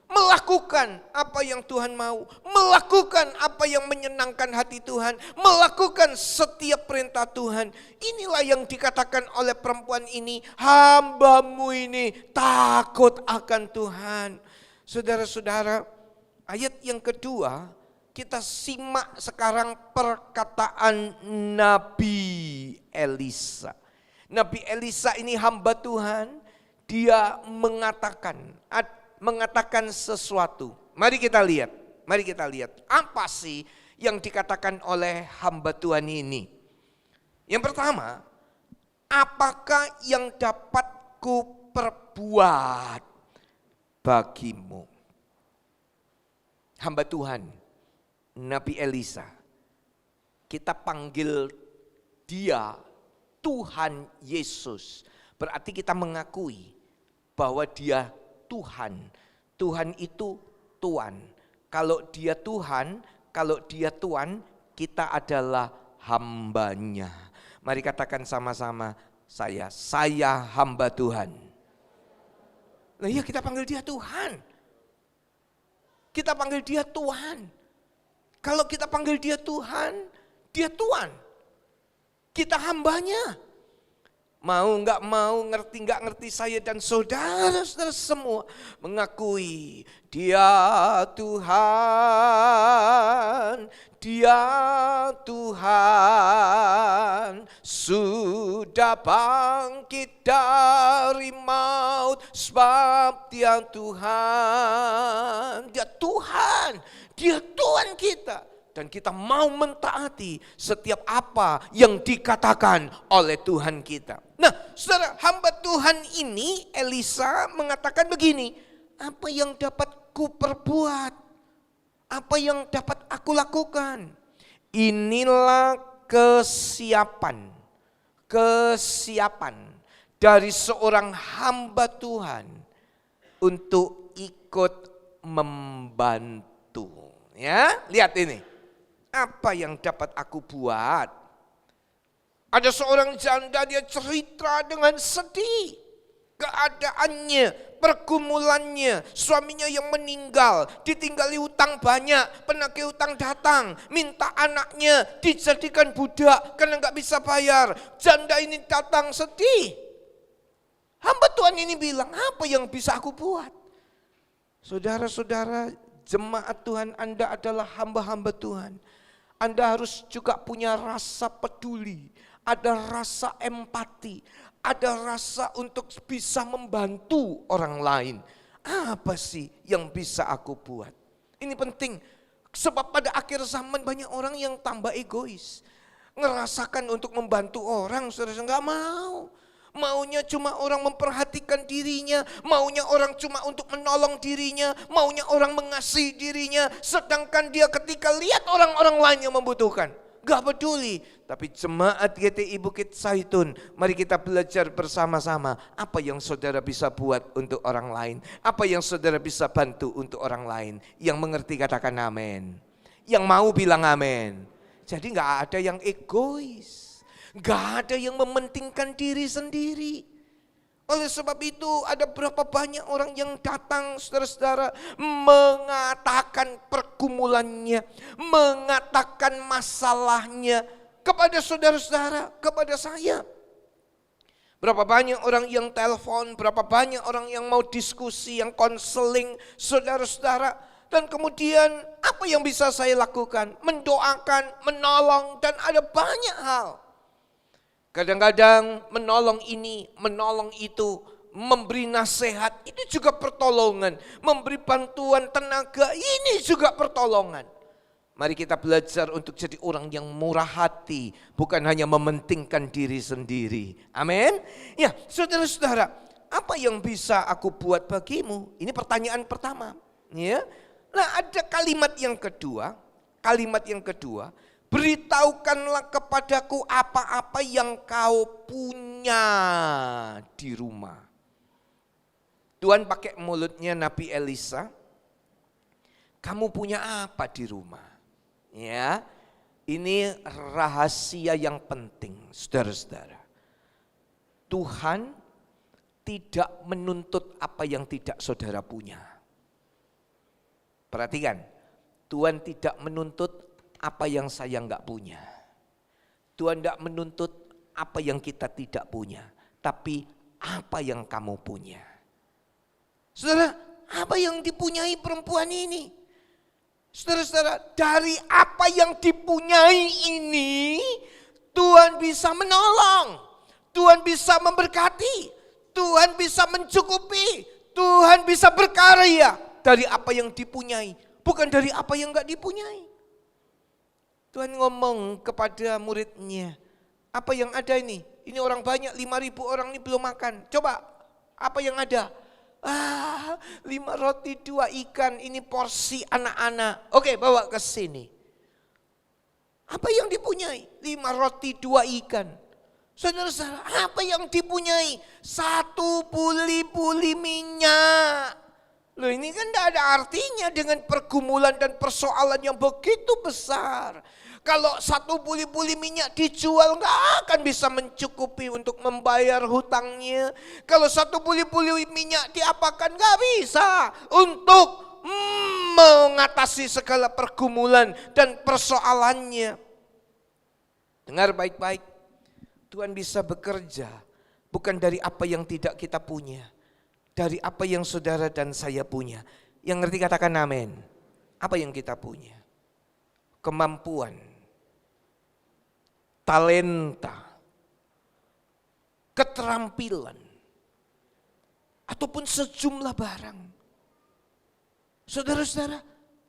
Melakukan apa yang Tuhan mau. Melakukan apa yang menyenangkan hati Tuhan. Melakukan setiap perintah Tuhan. Inilah yang dikatakan oleh perempuan ini. Hamba-Mu ini takut akan Tuhan. Saudara-saudara, ayat yang kedua kita simak sekarang perkataan Nabi Elisa. Nabi Elisa ini hamba Tuhan, dia mengatakan sesuatu. Mari kita lihat apa sih yang dikatakan oleh hamba Tuhan ini. Yang pertama, apakah yang dapat ku perbuat bagimu? Hamba Tuhan, Nabi Elisa, kita panggil dia Tuhan Yesus. Berarti kita mengakui bahwa dia Tuhan. Tuhan itu Tuhan. Kalau dia Tuhan, kita adalah hambanya. Mari katakan sama-sama, saya hamba Tuhan. Nah iya, kita panggil dia Tuhan. Kita panggil dia Tuhan. Kalau kita panggil dia Tuhan, dia Tuhan. Kita hambanya. Mau nggak mau, ngerti nggak ngerti, saya dan saudara-saudara semua mengakui dia Tuhan, dia Tuhan, sudah bangkit dari maut sebab dia Tuhan, dia Tuhan, dia Tuhan kita. Dan kita mau mentaati setiap apa yang dikatakan oleh Tuhan kita. Nah, saudara, hamba Tuhan ini, Elisa, mengatakan begini, apa yang dapat ku perbuat? Apa yang dapat aku lakukan? Inilah kesiapan dari seorang hamba Tuhan untuk ikut membantu. Ya, lihat ini. Apa yang dapat aku buat? Ada seorang janda, dia cerita dengan sedih. Keadaannya, pergumulannya, suaminya yang meninggal, ditinggali hutang banyak, penagih hutang datang, minta anaknya dijadikan budak karena gak bisa bayar. Janda ini datang sedih. Hamba Tuhan ini bilang, apa yang bisa aku buat? Saudara-saudara, jemaat Tuhan, Anda adalah hamba-hamba Tuhan. Anda harus juga punya rasa peduli, ada rasa empati, ada rasa untuk bisa membantu orang lain. Apa sih yang bisa aku buat? Ini penting, sebab pada akhir zaman banyak orang yang tambah egois. Ngerasakan untuk membantu orang, saudara nggak mau. Maunya cuma orang memperhatikan dirinya, maunya orang cuma untuk menolong dirinya, maunya orang mengasihi dirinya. Sedangkan dia ketika lihat orang-orang lain yang membutuhkan, gak peduli. Tapi jemaat GTI Bukit Zaitun, mari kita belajar bersama-sama apa yang saudara bisa buat untuk orang lain. Apa yang saudara bisa bantu untuk orang lain. Yang mengerti katakan amin. Yang mau bilang amin. Jadi gak ada yang egois. Gak ada yang mementingkan diri sendiri. Oleh sebab itu ada berapa banyak orang yang datang saudara-saudara mengatakan pergumulannya, mengatakan masalahnya kepada saudara-saudara, kepada saya. Berapa banyak orang yang telepon, berapa banyak orang yang mau diskusi, yang konseling saudara-saudara. Dan kemudian apa yang bisa saya lakukan? Mendoakan, menolong, dan ada banyak hal. Kadang-kadang menolong ini, menolong itu, memberi nasihat, itu juga pertolongan. Memberi bantuan tenaga, ini juga pertolongan. Mari kita belajar untuk jadi orang yang murah hati, bukan hanya mementingkan diri sendiri. Amin. Ya, saudara-saudara, apa yang bisa aku buat bagimu? Ini pertanyaan pertama. Ya. Nah, ada kalimat yang kedua. Beritahukanlah kepadaku apa-apa yang kau punya di rumah. Tuhan pakai mulutnya Nabi Elisa. Kamu punya apa di rumah? Ya, ini rahasia yang penting, saudara-saudara. Tuhan tidak menuntut apa yang tidak saudara punya. Perhatikan, Tuhan tidak menuntut apa yang saya enggak punya. Tuhan tidak menuntut apa yang kita tidak punya. Tapi apa yang kamu punya. Saudara, apa yang dipunyai perempuan ini? Saudara-saudara, dari apa yang dipunyai ini, Tuhan bisa menolong. Tuhan bisa memberkati. Tuhan bisa mencukupi. Tuhan bisa berkarya dari apa yang dipunyai. Bukan dari apa yang enggak dipunyai. Tuhan ngomong kepada muridnya, apa yang ada ini? Ini orang banyak, 5.000 orang ini belum makan. Coba, apa yang ada? 5 roti 2 ikan, ini porsi anak-anak. Oke, bawa ke sini. Apa yang dipunyai? 5 roti 2 ikan. Saudara-saudara, apa yang dipunyai? 1 buli-buli minyak. Loh, ini kan tidak ada artinya dengan pergumulan dan persoalan yang begitu besar. Kalau 1 buli-buli minyak dijual nggak akan bisa mencukupi untuk membayar hutangnya. Kalau 1 buli-buli minyak diapakan nggak bisa untuk mengatasi segala pergumulan dan persoalannya. Dengar baik-baik, Tuhan bisa bekerja bukan dari apa yang tidak kita punya. Dari apa yang saudara dan saya punya. Yang ngerti katakan amin. Apa yang kita punya? Kemampuan, talenta, keterampilan, ataupun sejumlah barang. Saudara-saudara,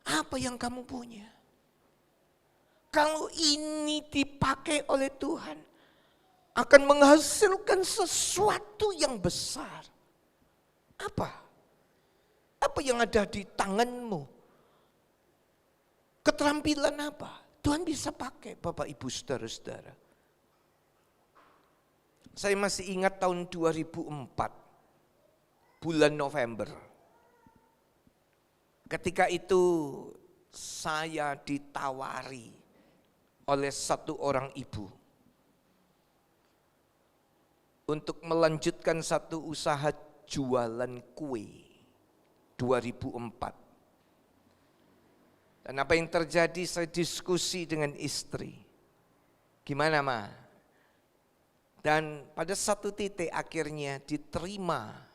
apa yang kamu punya? Kalau ini dipakai oleh Tuhan, akan menghasilkan sesuatu yang besar. Apa? Apa yang ada di tanganmu? Keterampilan apa? Tuhan bisa pakai Bapak Ibu Saudara-saudara. Saya masih ingat tahun 2004, bulan November. Ketika itu saya ditawari oleh satu orang ibu untuk melanjutkan satu usaha jualan kue 2004. Dan apa yang terjadi, saya diskusi dengan istri. Gimana Ma? Dan pada satu titik akhirnya diterima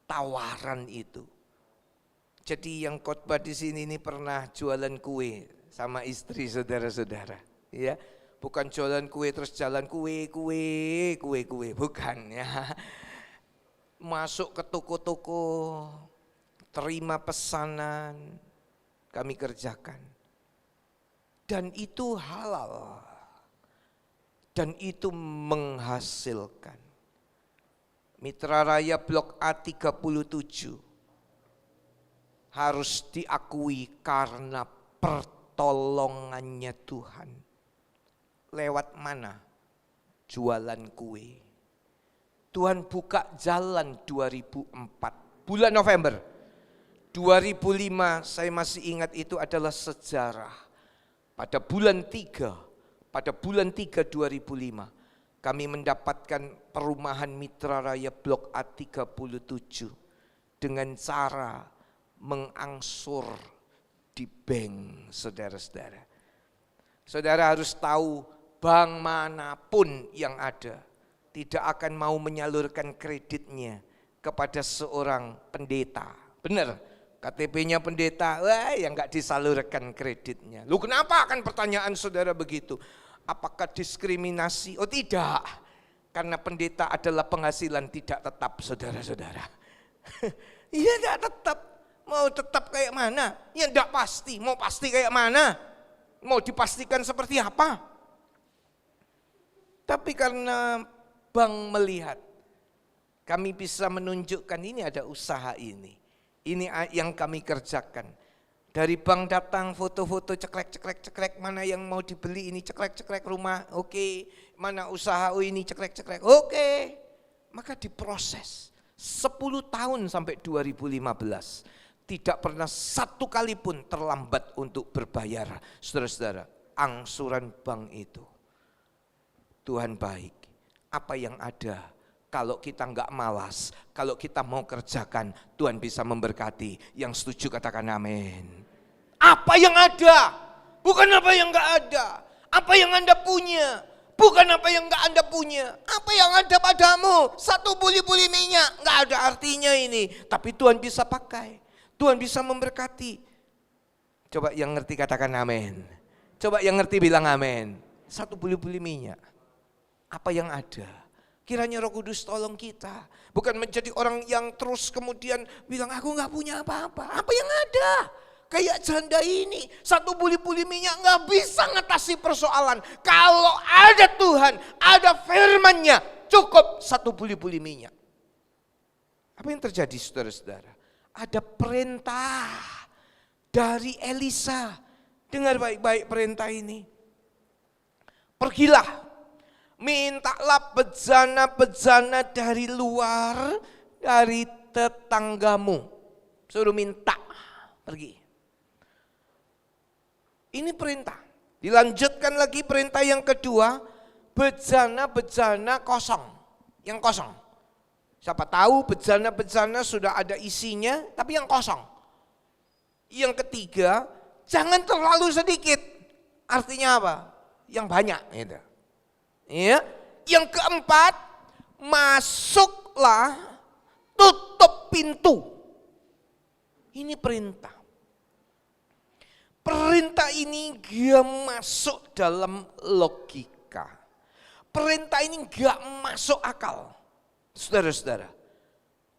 tawaran itu. Jadi yang khotbah di sini ini pernah jualan kue sama istri saudara-saudara. Ya, Bukan jualan kue terus jalan kue, bukan ya. Masuk ke toko-toko, terima pesanan, kami kerjakan. Dan itu halal. Dan itu menghasilkan. Mitra Raya Blok A37 harus diakui karena pertolongannya Tuhan. Lewat mana? Jualan kue. Tuhan buka jalan 2004, bulan November. 2005 saya masih ingat itu adalah sejarah. Pada bulan 3 2005 kami mendapatkan perumahan Mitra Raya Blok A37 dengan cara mengangsur di bank, saudara-saudara. Saudara harus tahu bank manapun yang ada tidak akan mau menyalurkan kreditnya kepada seorang pendeta. Benar, KTP-nya pendeta, wah yang enggak disalurkan kreditnya. Lu kenapa akan pertanyaan saudara begitu? Apakah diskriminasi? Oh tidak, karena pendeta adalah penghasilan tidak tetap, saudara-saudara. Iya tidak tetap, mau tetap kayak mana? Ya tidak pasti, mau pasti kayak mana? Mau dipastikan seperti apa? Tapi karena bank melihat, kami bisa menunjukkan ini ada usaha ini. Ini yang kami kerjakan. Dari bank datang foto-foto cekrek, mana yang mau dibeli ini cekrek rumah, oke. Mana usaha, oh ini cekrek, oke. Maka diproses 10 tahun sampai 2015. Tidak pernah satu kali pun terlambat untuk berbayar. Saudara-saudara, angsuran bank itu. Tuhan baik. Apa yang ada, kalau kita enggak malas, kalau kita mau kerjakan, Tuhan bisa memberkati. Yang setuju katakan amin. Apa yang ada, bukan apa yang enggak ada. Apa yang Anda punya, bukan apa yang enggak Anda punya. Apa yang ada padamu, 1 buli-buli minyak, enggak ada artinya ini. Tapi Tuhan bisa pakai, Tuhan bisa memberkati. Coba yang ngerti katakan amin. Coba yang ngerti bilang amin. 1 buli-buli minyak. Apa yang ada? Kiranya Roh Kudus tolong kita. Bukan menjadi orang yang terus kemudian bilang aku gak punya apa-apa. Apa yang ada? Kayak janda ini, 1 buli-buli minyak gak bisa ngatasi persoalan. Kalau ada Tuhan, ada firman-Nya, cukup 1 buli-buli minyak. Apa yang terjadi saudara-saudara? Ada perintah dari Elisa. Dengar baik-baik perintah ini. Pergilah. Mintalah bejana-bejana dari luar, dari tetanggamu. Suruh minta, pergi. Ini perintah. Dilanjutkan lagi perintah yang kedua, bejana-bejana kosong. Yang kosong. Siapa tahu bejana-bejana sudah ada isinya, tapi yang kosong. Yang ketiga, jangan terlalu sedikit. Artinya apa? Yang banyak. Gitu. Ya. Yang keempat, masuklah, tutup pintu. Ini perintah. Perintah ini gak masuk dalam logika. Perintah ini gak masuk akal. Saudara-saudara,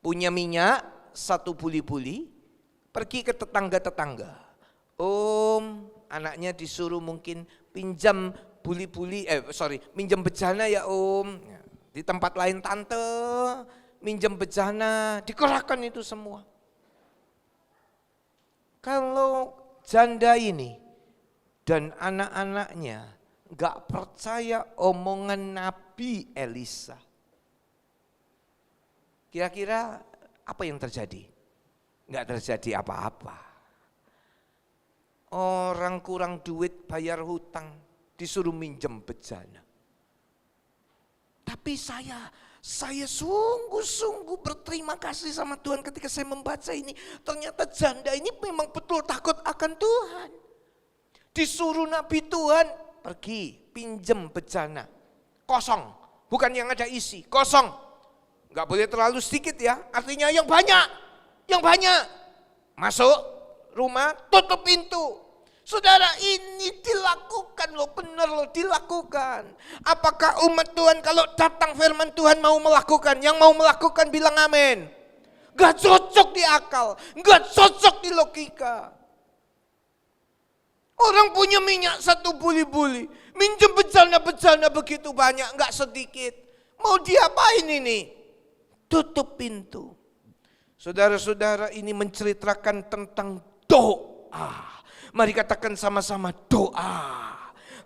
punya minyak 1 buli-buli, pergi ke tetangga-tetangga. Om, anaknya disuruh mungkin pinjam minjem bejana ya om. Di tempat lain tante, minjem bejana, dikerahkan itu semua. Kalau janda ini dan anak-anaknya gak percaya omongan Nabi Elisa, kira-kira apa yang terjadi? Gak terjadi apa-apa. Orang kurang duit bayar hutang, disuruh minjem bejana. Tapi saya sungguh-sungguh berterima kasih sama Tuhan ketika saya membaca ini. Ternyata janda ini memang betul takut akan Tuhan. Disuruh Nabi Tuhan, pergi pinjem bejana. Kosong, bukan yang ada isi, kosong. Gak boleh terlalu sedikit ya, artinya yang banyak. Masuk rumah, tutup pintu. Saudara, ini dilakukan loh, benar loh, dilakukan. Apakah umat Tuhan kalau datang firman Tuhan mau melakukan? Yang mau melakukan bilang amin. Gak cocok di akal, gak cocok di logika. Orang punya minyak satu buli-buli, minjem bejana-bejana begitu banyak, gak sedikit. Mau diapain ini? Tutup pintu. Saudara-saudara, ini menceritakan tentang doa. Mari katakan sama-sama doa.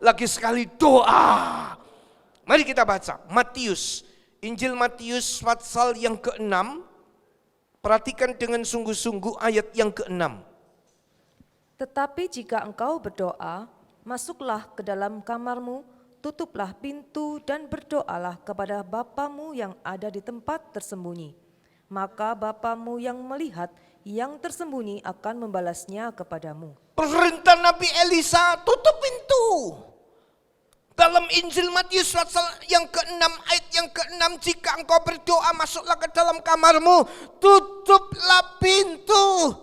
Lagi sekali doa. Mari kita baca Matius. Injil Matius pasal yang ke-6. Perhatikan dengan sungguh-sungguh ayat yang ke-6. Tetapi jika engkau berdoa, masuklah ke dalam kamarmu, tutuplah pintu dan berdoalah kepada Bapamu yang ada di tempat tersembunyi. Maka Bapamu yang melihat yang tersembunyi akan membalasnya kepadamu. Perintah Nabi Elisa, tutup pintu. Dalam Injil Matius pasal yang ke-6 ayat yang ke-6, jika engkau berdoa masuklah ke dalam kamarmu, tutuplah pintu.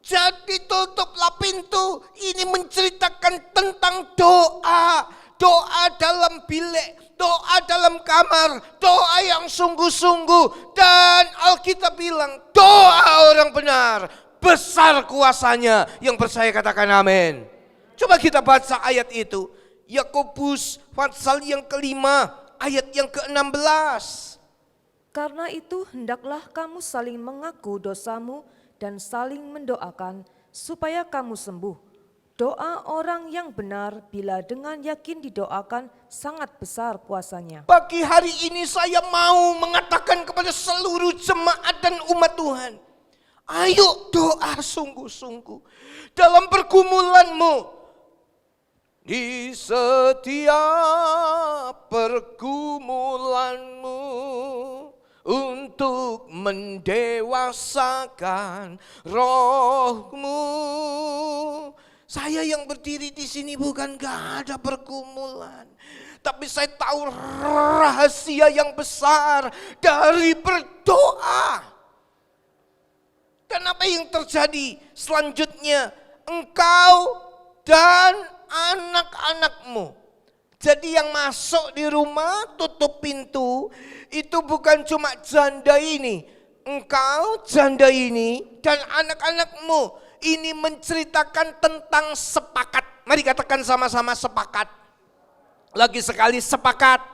Jadi tutuplah pintu. Ini menceritakan tentang doa. Doa dalam bilik, doa dalam kamar, doa yang sungguh-sungguh. Dan Alkitab bilang doa orang benar besar kuasanya. Yang percaya katakan amin. Coba kita baca ayat itu. Yakobus pasal yang ke-5 ayat yang ke-16. Karena itu hendaklah kamu saling mengaku dosamu dan saling mendoakan supaya kamu sembuh. Doa orang yang benar bila dengan yakin didoakan sangat besar kuasanya. Pagi hari ini saya mau mengatakan kepada seluruh jemaat dan umat Tuhan. Ayo doa sungguh-sungguh dalam pergumulanmu. Di setiap pergumulanmu untuk mendewasakan rohmu. Saya yang berdiri di sini bukan gak ada pergumulan, tapi saya tahu rahasia yang besar dari berdoa. Dan apa yang terjadi selanjutnya? Engkau dan anak-anakmu. Jadi yang masuk di rumah tutup pintu itu bukan cuma janda ini. Engkau, janda ini, dan anak-anakmu. Ini menceritakan tentang sepakat. Mari katakan sama-sama sepakat. Lagi sekali sepakat.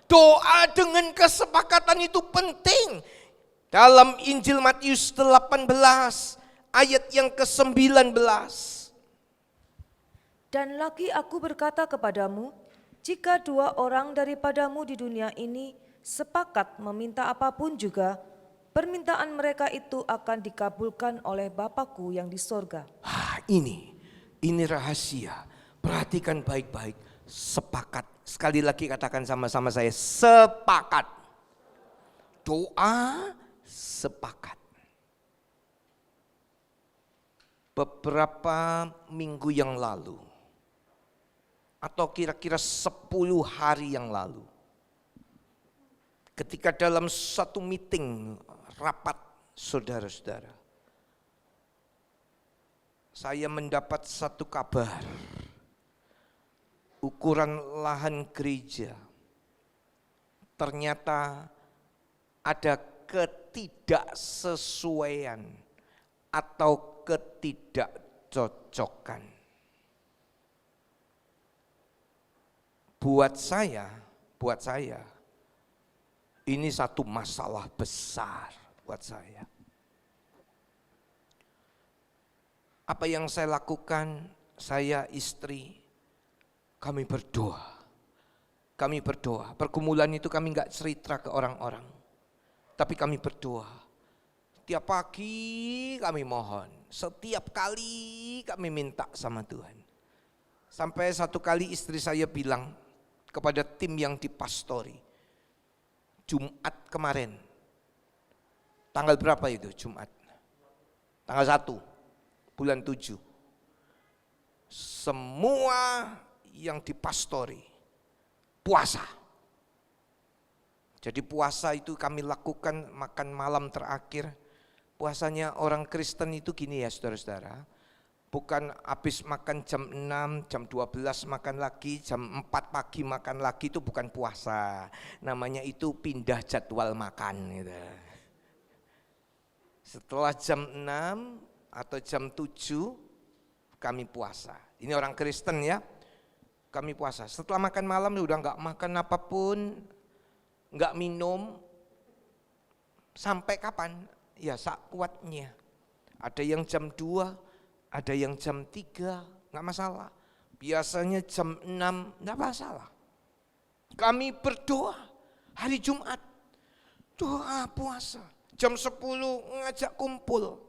Doa dengan kesepakatan itu penting. Dalam Injil Matius 18 ayat yang ke-19. Dan lagi aku berkata kepadamu, jika dua orang daripadamu di dunia ini sepakat meminta apapun juga, permintaan mereka itu akan dikabulkan oleh Bapa-Ku yang di sorga. Ini rahasia. Perhatikan baik-baik. Sepakat. Sekali lagi katakan sama-sama saya, sepakat. Doa sepakat. Beberapa minggu yang lalu, atau kira-kira 10 hari yang lalu, ketika dalam satu meeting rapat saudara-saudara, saya mendapat satu kabar. Ukuran lahan gereja ternyata ada ketidaksesuaian atau ketidakcocokan. Buat saya ini satu masalah besar buat saya. Apa yang saya lakukan, saya, istri, kami berdoa. Pergumulan itu kami enggak cerita ke orang-orang. Tapi kami berdoa. Tiap pagi kami mohon. Setiap kali kami minta sama Tuhan. Sampai satu kali istri saya bilang kepada tim yang dipastori. Jumat kemarin. Tanggal berapa itu Jumat? Tanggal 1 bulan 7. Semua yang dipastori puasa. Jadi puasa itu kami lakukan makan malam terakhir. Puasanya orang Kristen itu gini ya saudara-saudara. Bukan habis makan jam 6, jam 12 makan lagi, jam 4 pagi makan lagi, itu bukan puasa. Namanya itu pindah jadwal makan gitu. Setelah jam 6 atau jam 7 kami puasa. Ini orang Kristen ya, kami puasa. Setelah makan malam udah nggak makan apapun, nggak minum, sampai kapan? Ya sak kuatnya. Ada yang jam 2, ada yang jam 3, nggak masalah. Biasanya jam 6, nggak masalah. Kami berdoa hari Jumat, doa puasa. Jam 10 ngajak kumpul.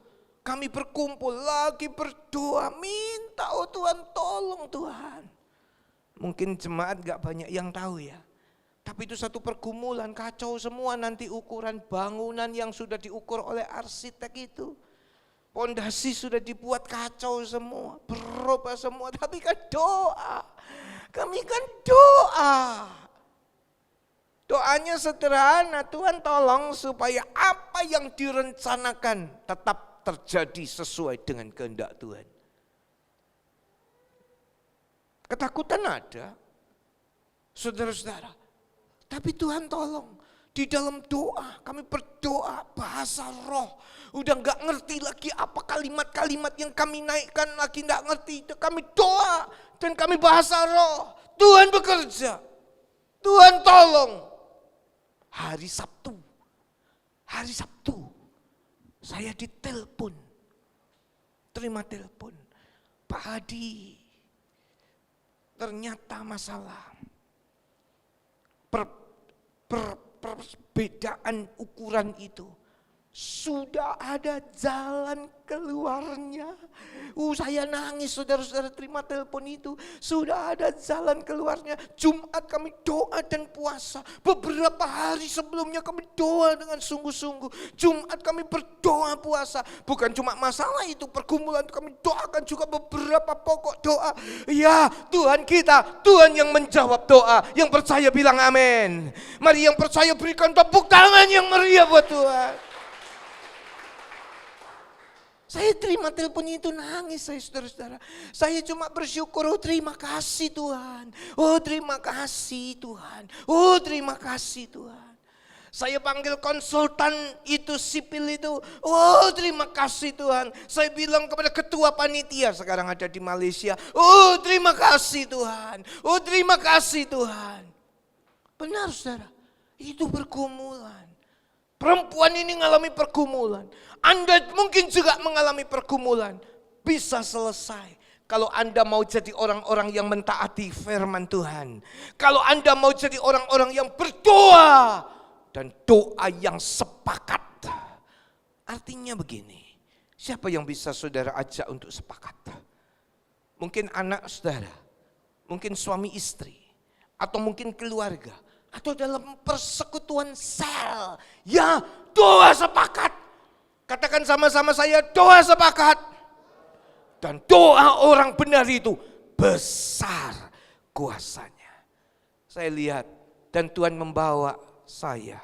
Kami berkumpul lagi berdoa, minta Tuhan tolong Tuhan. Mungkin jemaat gak banyak yang tahu ya. Tapi itu satu pergumulan, kacau semua nanti ukuran bangunan yang sudah diukur oleh arsitek itu. Pondasi sudah dibuat kacau semua, berubah semua. Tapi kan doa, kami kan doa. Doanya sederhana, Tuhan tolong supaya apa yang direncanakan tetap terjadi sesuai dengan kehendak Tuhan. Ketakutan ada, saudara-saudara. Tapi Tuhan tolong, di dalam doa kami berdoa bahasa roh. Udah gak ngerti lagi apa kalimat-kalimat yang kami naikkan lagi, gak ngerti. Kami doa dan kami bahasa roh. Tuhan bekerja, Tuhan tolong. Hari Sabtu, saya ditelepon, terima telepon, Pak Hadi, ternyata masalah perbedaan ukuran itu sudah ada jalan keluarnya. Saya nangis, saudara-saudara, terima telepon itu. Sudah ada jalan keluarnya. Jumat kami doa dan puasa. Beberapa hari sebelumnya kami doa dengan sungguh-sungguh. Jumat kami berdoa puasa. Bukan cuma masalah itu, pergumulan itu kami doakan juga beberapa pokok doa. Ya Tuhan kita, Tuhan yang menjawab doa. Yang percaya bilang amin. Mari yang percaya berikan tepuk tangan yang meriah buat Tuhan. Saya terima telepon itu nangis saya, saudara-saudara. Saya cuma bersyukur, oh terima kasih Tuhan. Oh terima kasih Tuhan. Oh terima kasih Tuhan. Saya panggil konsultan itu sipil itu, oh terima kasih Tuhan. Saya bilang kepada ketua panitia sekarang ada di Malaysia, oh terima kasih Tuhan. Oh terima kasih Tuhan. Benar saudara, itu pergumulan. Perempuan ini mengalami pergumulan. Anda mungkin juga mengalami pergumulan. Bisa selesai kalau Anda mau jadi orang-orang yang mentaati firman Tuhan. Kalau Anda mau jadi orang-orang yang berdoa dan doa yang sepakat. Artinya begini, siapa yang bisa saudara ajak untuk sepakat? Mungkin anak saudara, mungkin suami istri, atau mungkin keluarga, atau dalam persekutuan sel. Ya, doa sepakat. Katakan sama-sama saya, doa sepakat. Dan doa orang benar itu besar kuasanya. Saya lihat dan Tuhan membawa saya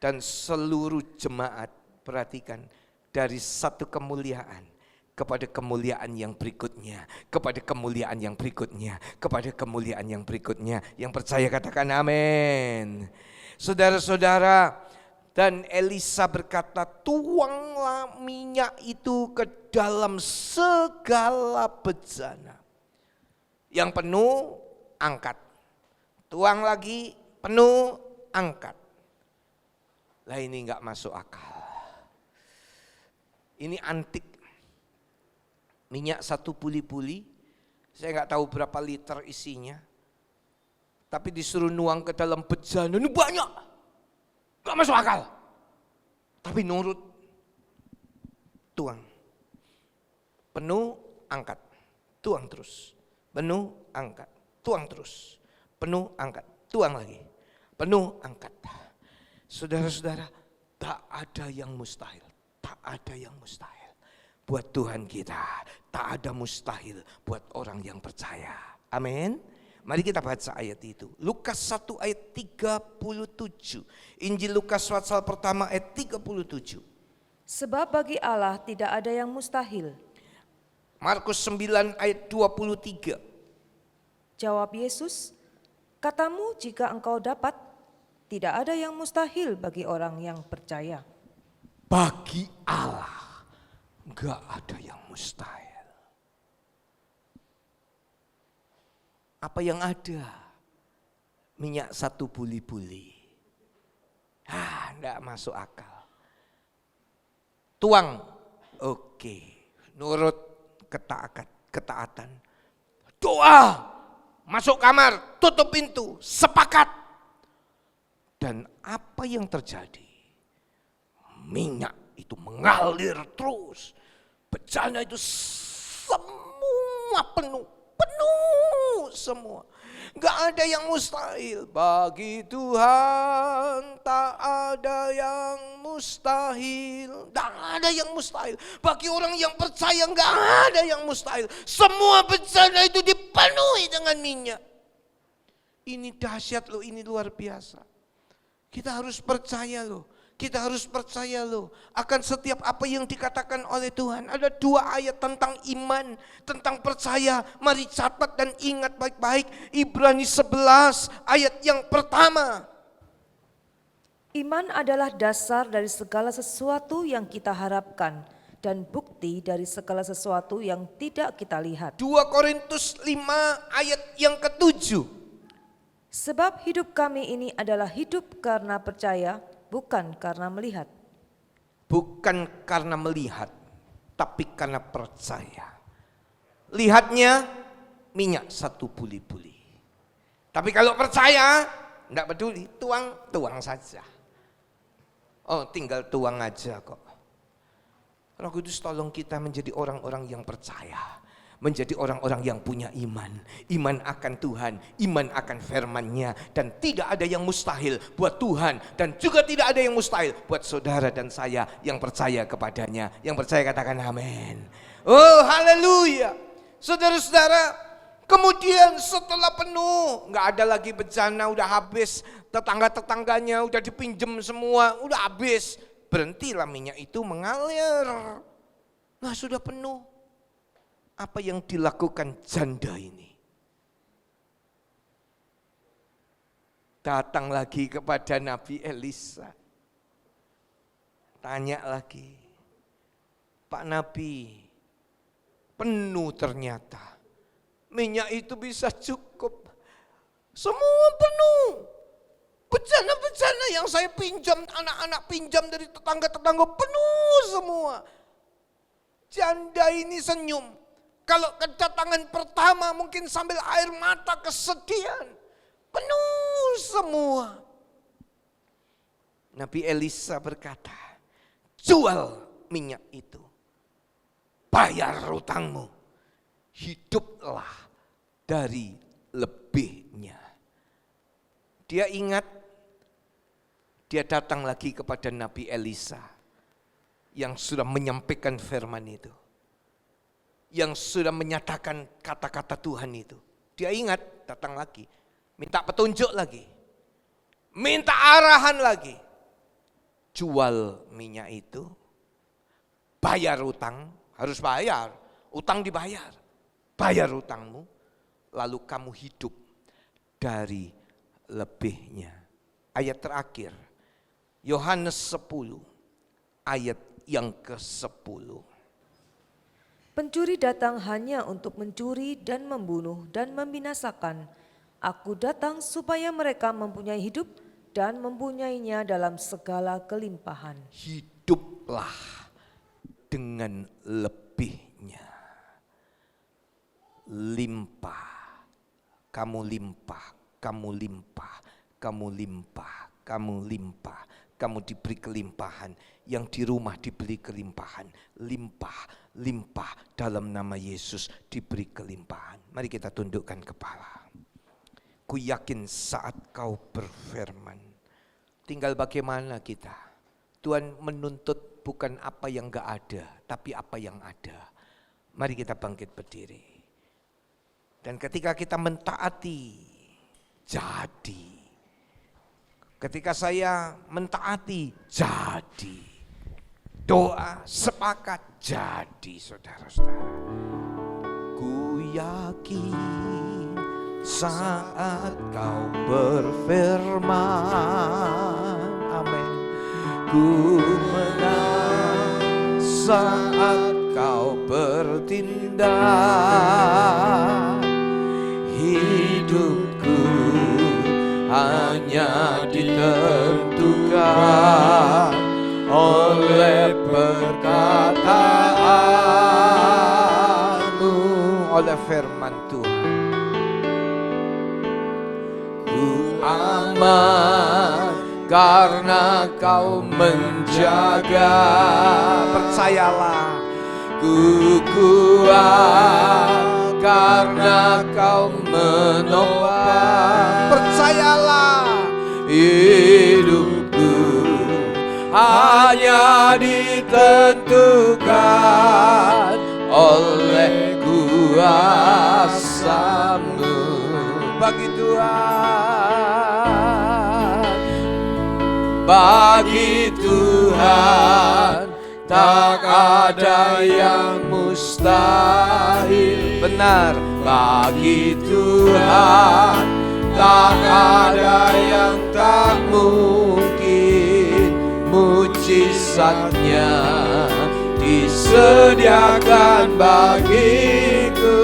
dan seluruh jemaat, perhatikan, dari satu kemuliaan kepada kemuliaan yang berikutnya, kepada kemuliaan yang berikutnya, kepada kemuliaan yang berikutnya. Yang percaya katakan amin. Saudara-saudara, dan Elisa berkata, tuanglah minyak itu ke dalam segala bejana. Yang penuh, angkat. Tuang lagi, penuh, angkat. Lah ini enggak masuk akal. Ini antik. Minyak satu puli-puli, saya enggak tahu berapa liter isinya. Tapi disuruh nuang ke dalam bejana, ini banyak. Gak masuk akal. Tapi nurut. Tuang. Penuh, angkat. Tuang terus. Penuh, angkat. Tuang terus. Penuh, angkat. Tuang lagi. Penuh, angkat. Saudara-saudara, tak ada yang mustahil. Tak ada yang mustahil. Buat Tuhan kita. Tak ada mustahil buat orang yang percaya. Amin. Mari kita baca ayat itu. Lukas 1 ayat 37. Injil Lukas pasal pertama ayat 37. Sebab bagi Allah tidak ada yang mustahil. Markus 9 ayat 23. Jawab Yesus, katamu jika engkau dapat, tidak ada yang mustahil bagi orang yang percaya. Bagi Allah enggak ada yang mustahil. Apa yang ada? Minyak 1 buli-buli. Enggak masuk akal. Tuang, oke. Nurut ketaatan. Doa, masuk kamar, tutup pintu, sepakat. Dan apa yang terjadi? Minyak itu mengalir terus. Bejana itu semua penuh semua. Gak ada yang mustahil. Bagi Tuhan tak ada yang mustahil. Gak ada yang mustahil. Bagi orang yang percaya gak ada yang mustahil. Semua bejana itu dipenuhi dengan minyak. Ini dahsyat loh, ini luar biasa. Kita harus percaya loh. Kita harus percaya loh akan setiap apa yang dikatakan oleh Tuhan. Ada 2 ayat tentang iman, tentang percaya. Mari catat dan ingat baik-baik. Ibrani 11 ayat yang pertama. Iman adalah dasar dari segala sesuatu yang kita harapkan dan bukti dari segala sesuatu yang tidak kita lihat. 2 Korintus 5 ayat yang ke-7. Sebab hidup kami ini adalah hidup karena percaya, bukan karena melihat. Bukan karena melihat, tapi karena percaya. Lihatnya minyak 1 buli-buli. Tapi kalau percaya, enggak peduli, tuang saja. Oh, tinggal tuang aja kok. Roh Kudus tolong kita menjadi orang-orang yang percaya. Menjadi orang-orang yang punya iman. Iman akan Tuhan, iman akan firman-Nya. Dan tidak ada yang mustahil buat Tuhan. Dan juga tidak ada yang mustahil buat saudara dan saya yang percaya kepadanya. Yang percaya katakan amin. Oh haleluya. Saudara-saudara, kemudian setelah penuh, gak ada lagi bejana, udah habis. Tetangga-tetangganya udah dipinjem semua, udah habis. Berhentilah minyak itu mengalir. Nah sudah penuh. Apa yang dilakukan janda ini? Datang lagi kepada Nabi Elisa. Tanya lagi. Pak Nabi, penuh ternyata. Minyak itu bisa cukup. Semua penuh. Bejana-bejana yang saya pinjam, anak-anak pinjam dari tetangga-tetangga penuh semua. Janda ini senyum. Kalau kedatangan pertama mungkin sambil air mata kesedihan. Penuh semua. Nabi Elisa berkata, jual minyak itu. Bayar hutangmu. Hiduplah dari lebihnya. Dia ingat, dia datang lagi kepada Nabi Elisa yang sudah menyampaikan firman itu. Yang sudah menyatakan kata-kata Tuhan itu. Dia ingat, datang lagi. Minta petunjuk lagi. Minta arahan lagi. Jual minyak itu. Bayar utang. Harus bayar. Utang dibayar. Bayar utangmu. Lalu kamu hidup dari lebihnya. Ayat terakhir. Yohanes 10. Ayat yang ke-10. Pencuri datang hanya untuk mencuri dan membunuh dan membinasakan. Aku datang supaya mereka mempunyai hidup dan mempunyainya dalam segala kelimpahan. Hiduplah dengan lebihnya. Limpah. Kamu limpah, kamu limpah, kamu limpah, kamu limpah. Kamu diberi kelimpahan. Yang di rumah diberi kelimpahan. Limpah, limpah dalam nama Yesus diberi kelimpahan. Mari kita tundukkan kepala. Ku yakin saat kau berfirman. Tinggal bagaimana kita. Tuhan menuntut bukan apa yang gak ada, tapi apa yang ada. Mari kita bangkit berdiri. Dan ketika kita mentaati, jadi. Ketika saya mentaati, jadi. Doa sepakat, jadi saudara-saudara. yakin saat kau berfirman. Amin. Ku menang saat kau bertindak. Hidupku hanya ditentukan oleh perkataanmu, oleh firman Tuhan. Ku aman karena kau menjaga. Percayalah. Ku kuat karena kau menopang. Percayalah. Hidupku hanya ditentukan oleh kuasa-Mu. Bagi Tuhan, bagi Tuhan tak ada yang mustahil. Benar, bagi Tuhan tak ada yang tak mungkin. Mujizatnya disediakan bagiku.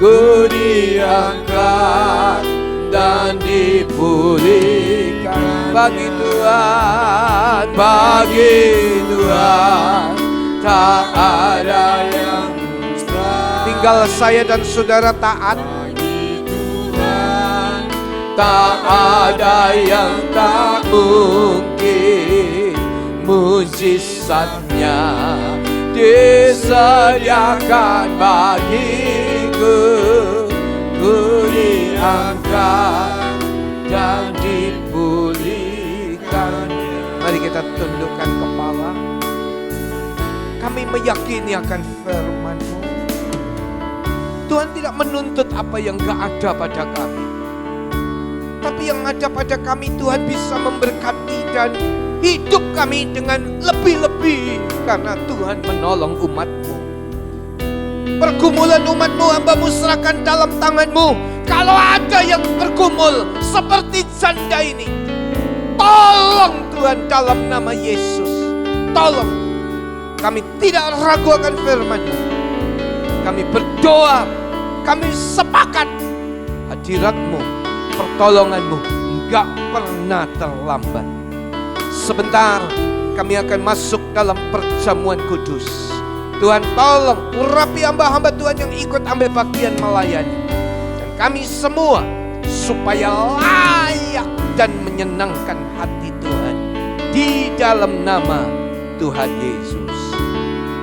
Ku diangkat dan dipulihkan. Bagi Tuhan, bagi Tuhan tak ada yang mustahil. Tinggal saya dan saudara taat. Bagi Tuhan tak ada yang tak mungkin. Mujizatnya disediakan bagiku. Ku diangkat dan dipulihkan. Mari kita tundukkan kepala. Kami meyakini akan firman-Mu. Tuhan tidak menuntut apa yang gak ada pada kami, tapi yang ada pada kami Tuhan bisa memberkati dan hidup kami dengan lebih-lebih. Karena Tuhan menolong umat-Mu. Pergumulan umat-Mu, hamba-Mu serahkan dalam tangan-Mu. Kalau ada yang bergumul seperti janda ini, tolong Tuhan dalam nama Yesus. Tolong. Kami tidak ragu akan firman-Mu. Kami berdoa, kami sepakat hadirat-Mu, pertolongan-Mu enggak pernah terlambat. Sebentar kami akan masuk dalam perjamuan kudus. Tuhan tolong urapi hamba-hamba Tuhan yang ikut ambil bagian melayani. Dan kami semua supaya layak dan menyenangkan hati Tuhan. Di dalam nama Tuhan Yesus.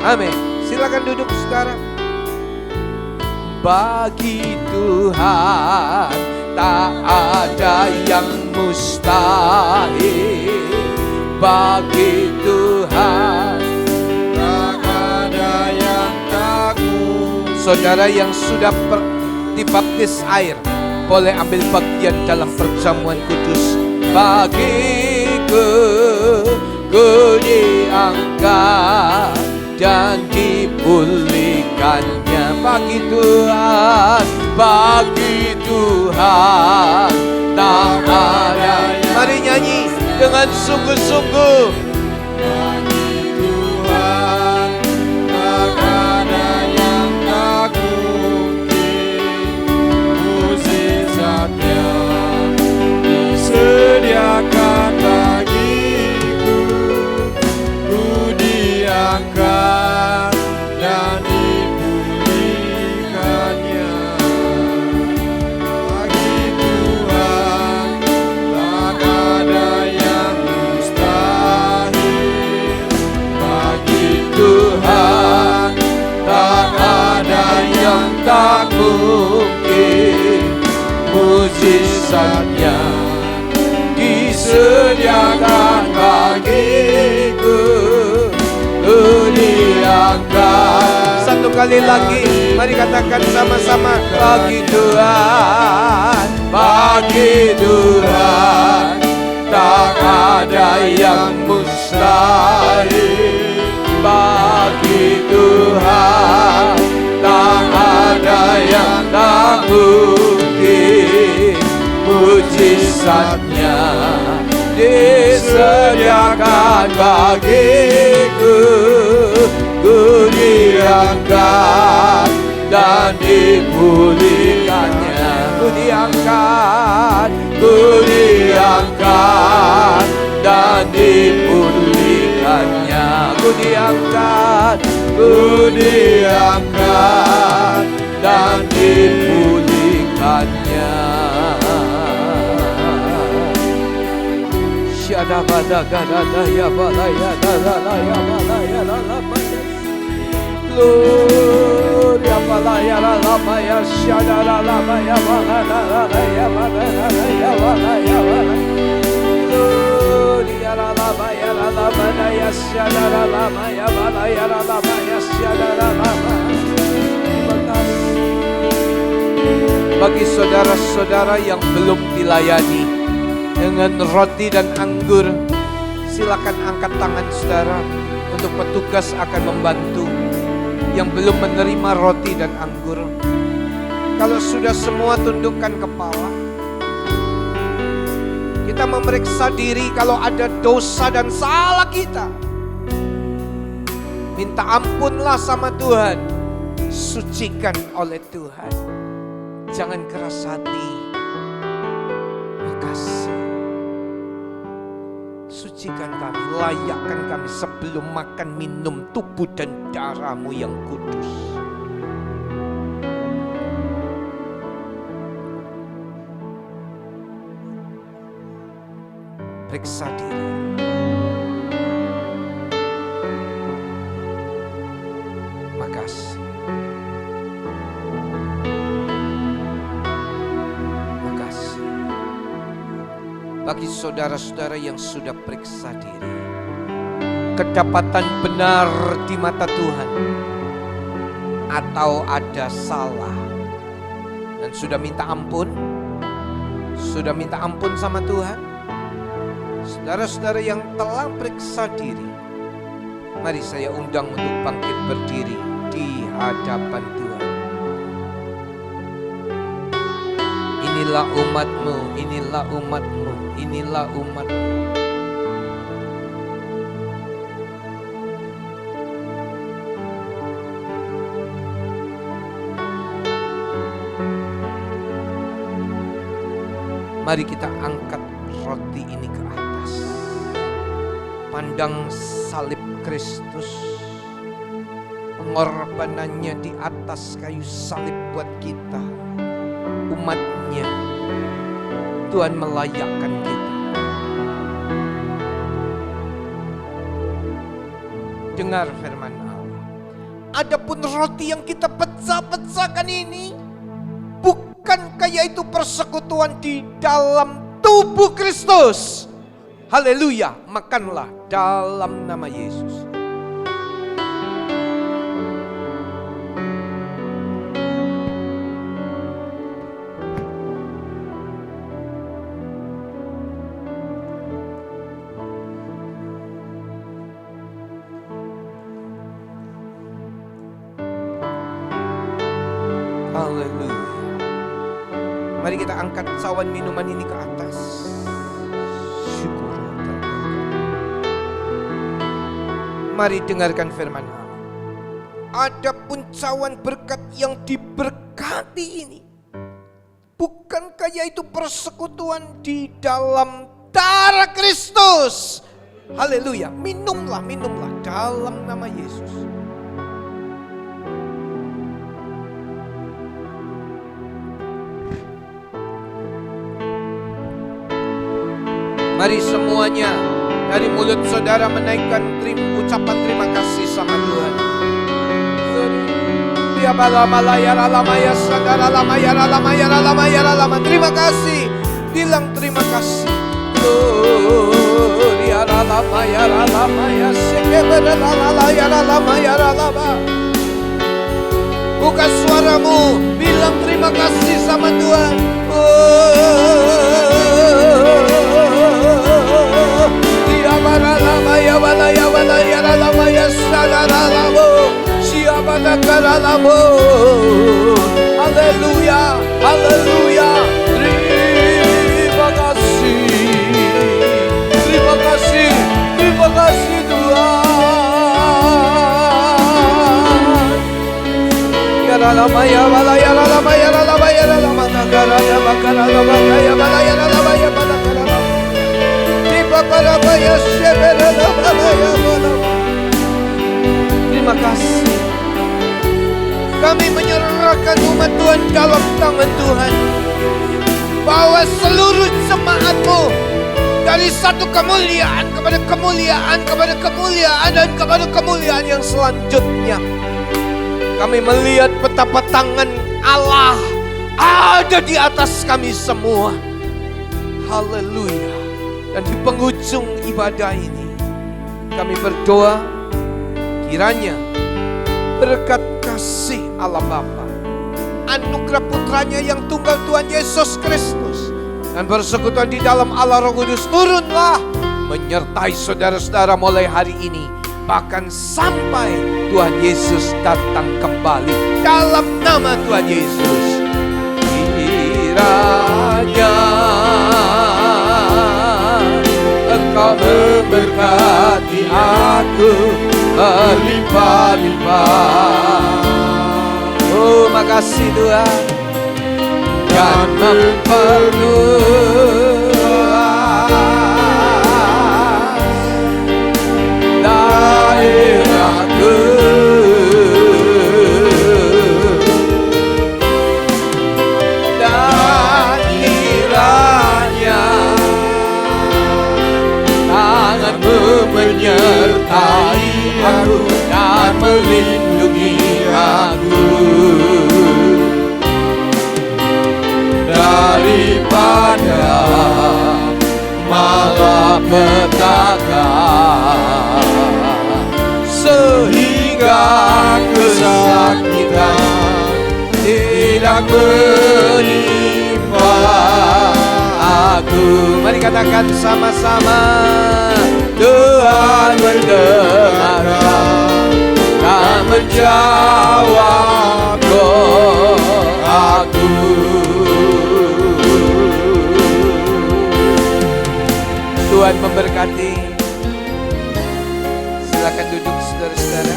Amin. Silakan duduk saudara. Bagi Tuhan tak ada yang mustahil. Bagi Tuhan tak ada yang takut. Saudara yang sudah dibaptis air boleh ambil bagian dalam perjamuan kudus. Bagiku ku diangkat dan dipulihkannya. Bagi Tuhan, bagi Tuhan tak ada. Mari nyanyi dengan sungguh-sungguh. Bagi Tuhan tak ada yang tak mungkin. Mujizatnya disediakan bagiku. Ku diangkat dan dipulihkannya. Bagi Tuhan tak ada yang mustahil. Bagi Tuhan tak ada yang tak mungkin. Mujizatnya disediakan bagiku. Ku diangkat. Satu kali lagi, mari katakan sama-sama. Bagi Tuhan, bagi Tuhan tak ada yang mustahil. Bagi Tuhan tak ada mukjizatnya disediakan bagiku. Ku diangkat dan dipulihkannya. Ku diangkat dan dipulihkannya. Ku diangkat dan dipulihkannya. Syada bada gada ya balaya dalaya balaya lalabaya. Gloria balaya lalabaya syada lalabaya balaya balaya balaya balaya. Gloria lalabaya lalabaya syada lalabaya balaya lalabaya syada lalabaya. Bagi saudara-saudara yang belum dilayani dengan roti dan anggur, silakan angkat tangan saudara untuk petugas akan membantu. Yang belum menerima roti dan anggur, kalau sudah semua tundukkan kepala, kita memeriksa diri kalau ada dosa dan salah kita. Minta ampunlah sama Tuhan, sucikan oleh Tuhan. Jangan keras hati. Makasih. Sucikan kami, layakkan kami sebelum makan minum tubuh dan darah-Mu yang kudus. Periksa diri. Makasih. Bagi saudara-saudara yang sudah periksa diri, kedapatan benar di mata Tuhan, atau ada salah dan sudah minta ampun sama Tuhan. Saudara-saudara yang telah periksa diri, mari saya undang untuk bangkit berdiri di hadapan Tuhan. Inilah umat-Mu, inilah umat-Mu, inilah umat-Mu. Mari kita angkat roti ini ke atas. Pandang salib Kristus, pengorbanannya di atas kayu salib buat kita, umatnya. Tuhan melayakkan kita. Dengar firman Allah. Adapun roti yang kita pecah-pecahkan ini, bukankah yaitu persekutuan di dalam tubuh Kristus? Haleluya, makanlah dalam nama Yesus. Haleluya. Mari kita angkat cawan minuman ini ke atas. Syukur. Mari dengarkan firman Allah. Adapun cawan berkat yang diberkati ini, bukankah yaitu persekutuan di dalam darah Kristus? Haleluya. Minumlah dalam nama Yesus. Mari semuanya dari mulut saudara menaikkan ucapan terima kasih sama Tuhan. Terima kasih. Bilang terima kasih. Buka suaramu, bilang terima kasih sama Tuhan. Haleluya, haleluya. Terima kasih. Terima kasih. Kami menyerahkan umat Tuhan dalam tangan Tuhan. Bawa seluruh jemaat-Mu dari satu kemuliaan kepada kemuliaan, kepada kemuliaan, dan kepada kemuliaan yang selanjutnya. Kami melihat betapa tangan Allah ada di atas kami semua. Haleluya. Dan di penghujung ibadah ini, kami berdoa kiranya berkat kasih Allah Bapa, anugerah putranya yang tunggal Tuhan Yesus Kristus, dan persekutuan di dalam Allah Roh Kudus turunlah menyertai saudara-saudara mulai hari ini, bahkan sampai Tuhan Yesus datang kembali. Dalam nama Tuhan Yesus, kiranya Engkau memberkati aku berlimpah-limpah. Oh, makasih Tuhan. Dan memperluas daerahku, dan kiranya tangan-Mu menyertai aku dan melindungi aku daripada malapetaka, sehingga kesakitan tidak menimpa aku. Mari katakan sama-sama, Tuhan mendengarkan dan menjawab doaku. Tuhan memberkati. Silakan duduk saudara-saudara.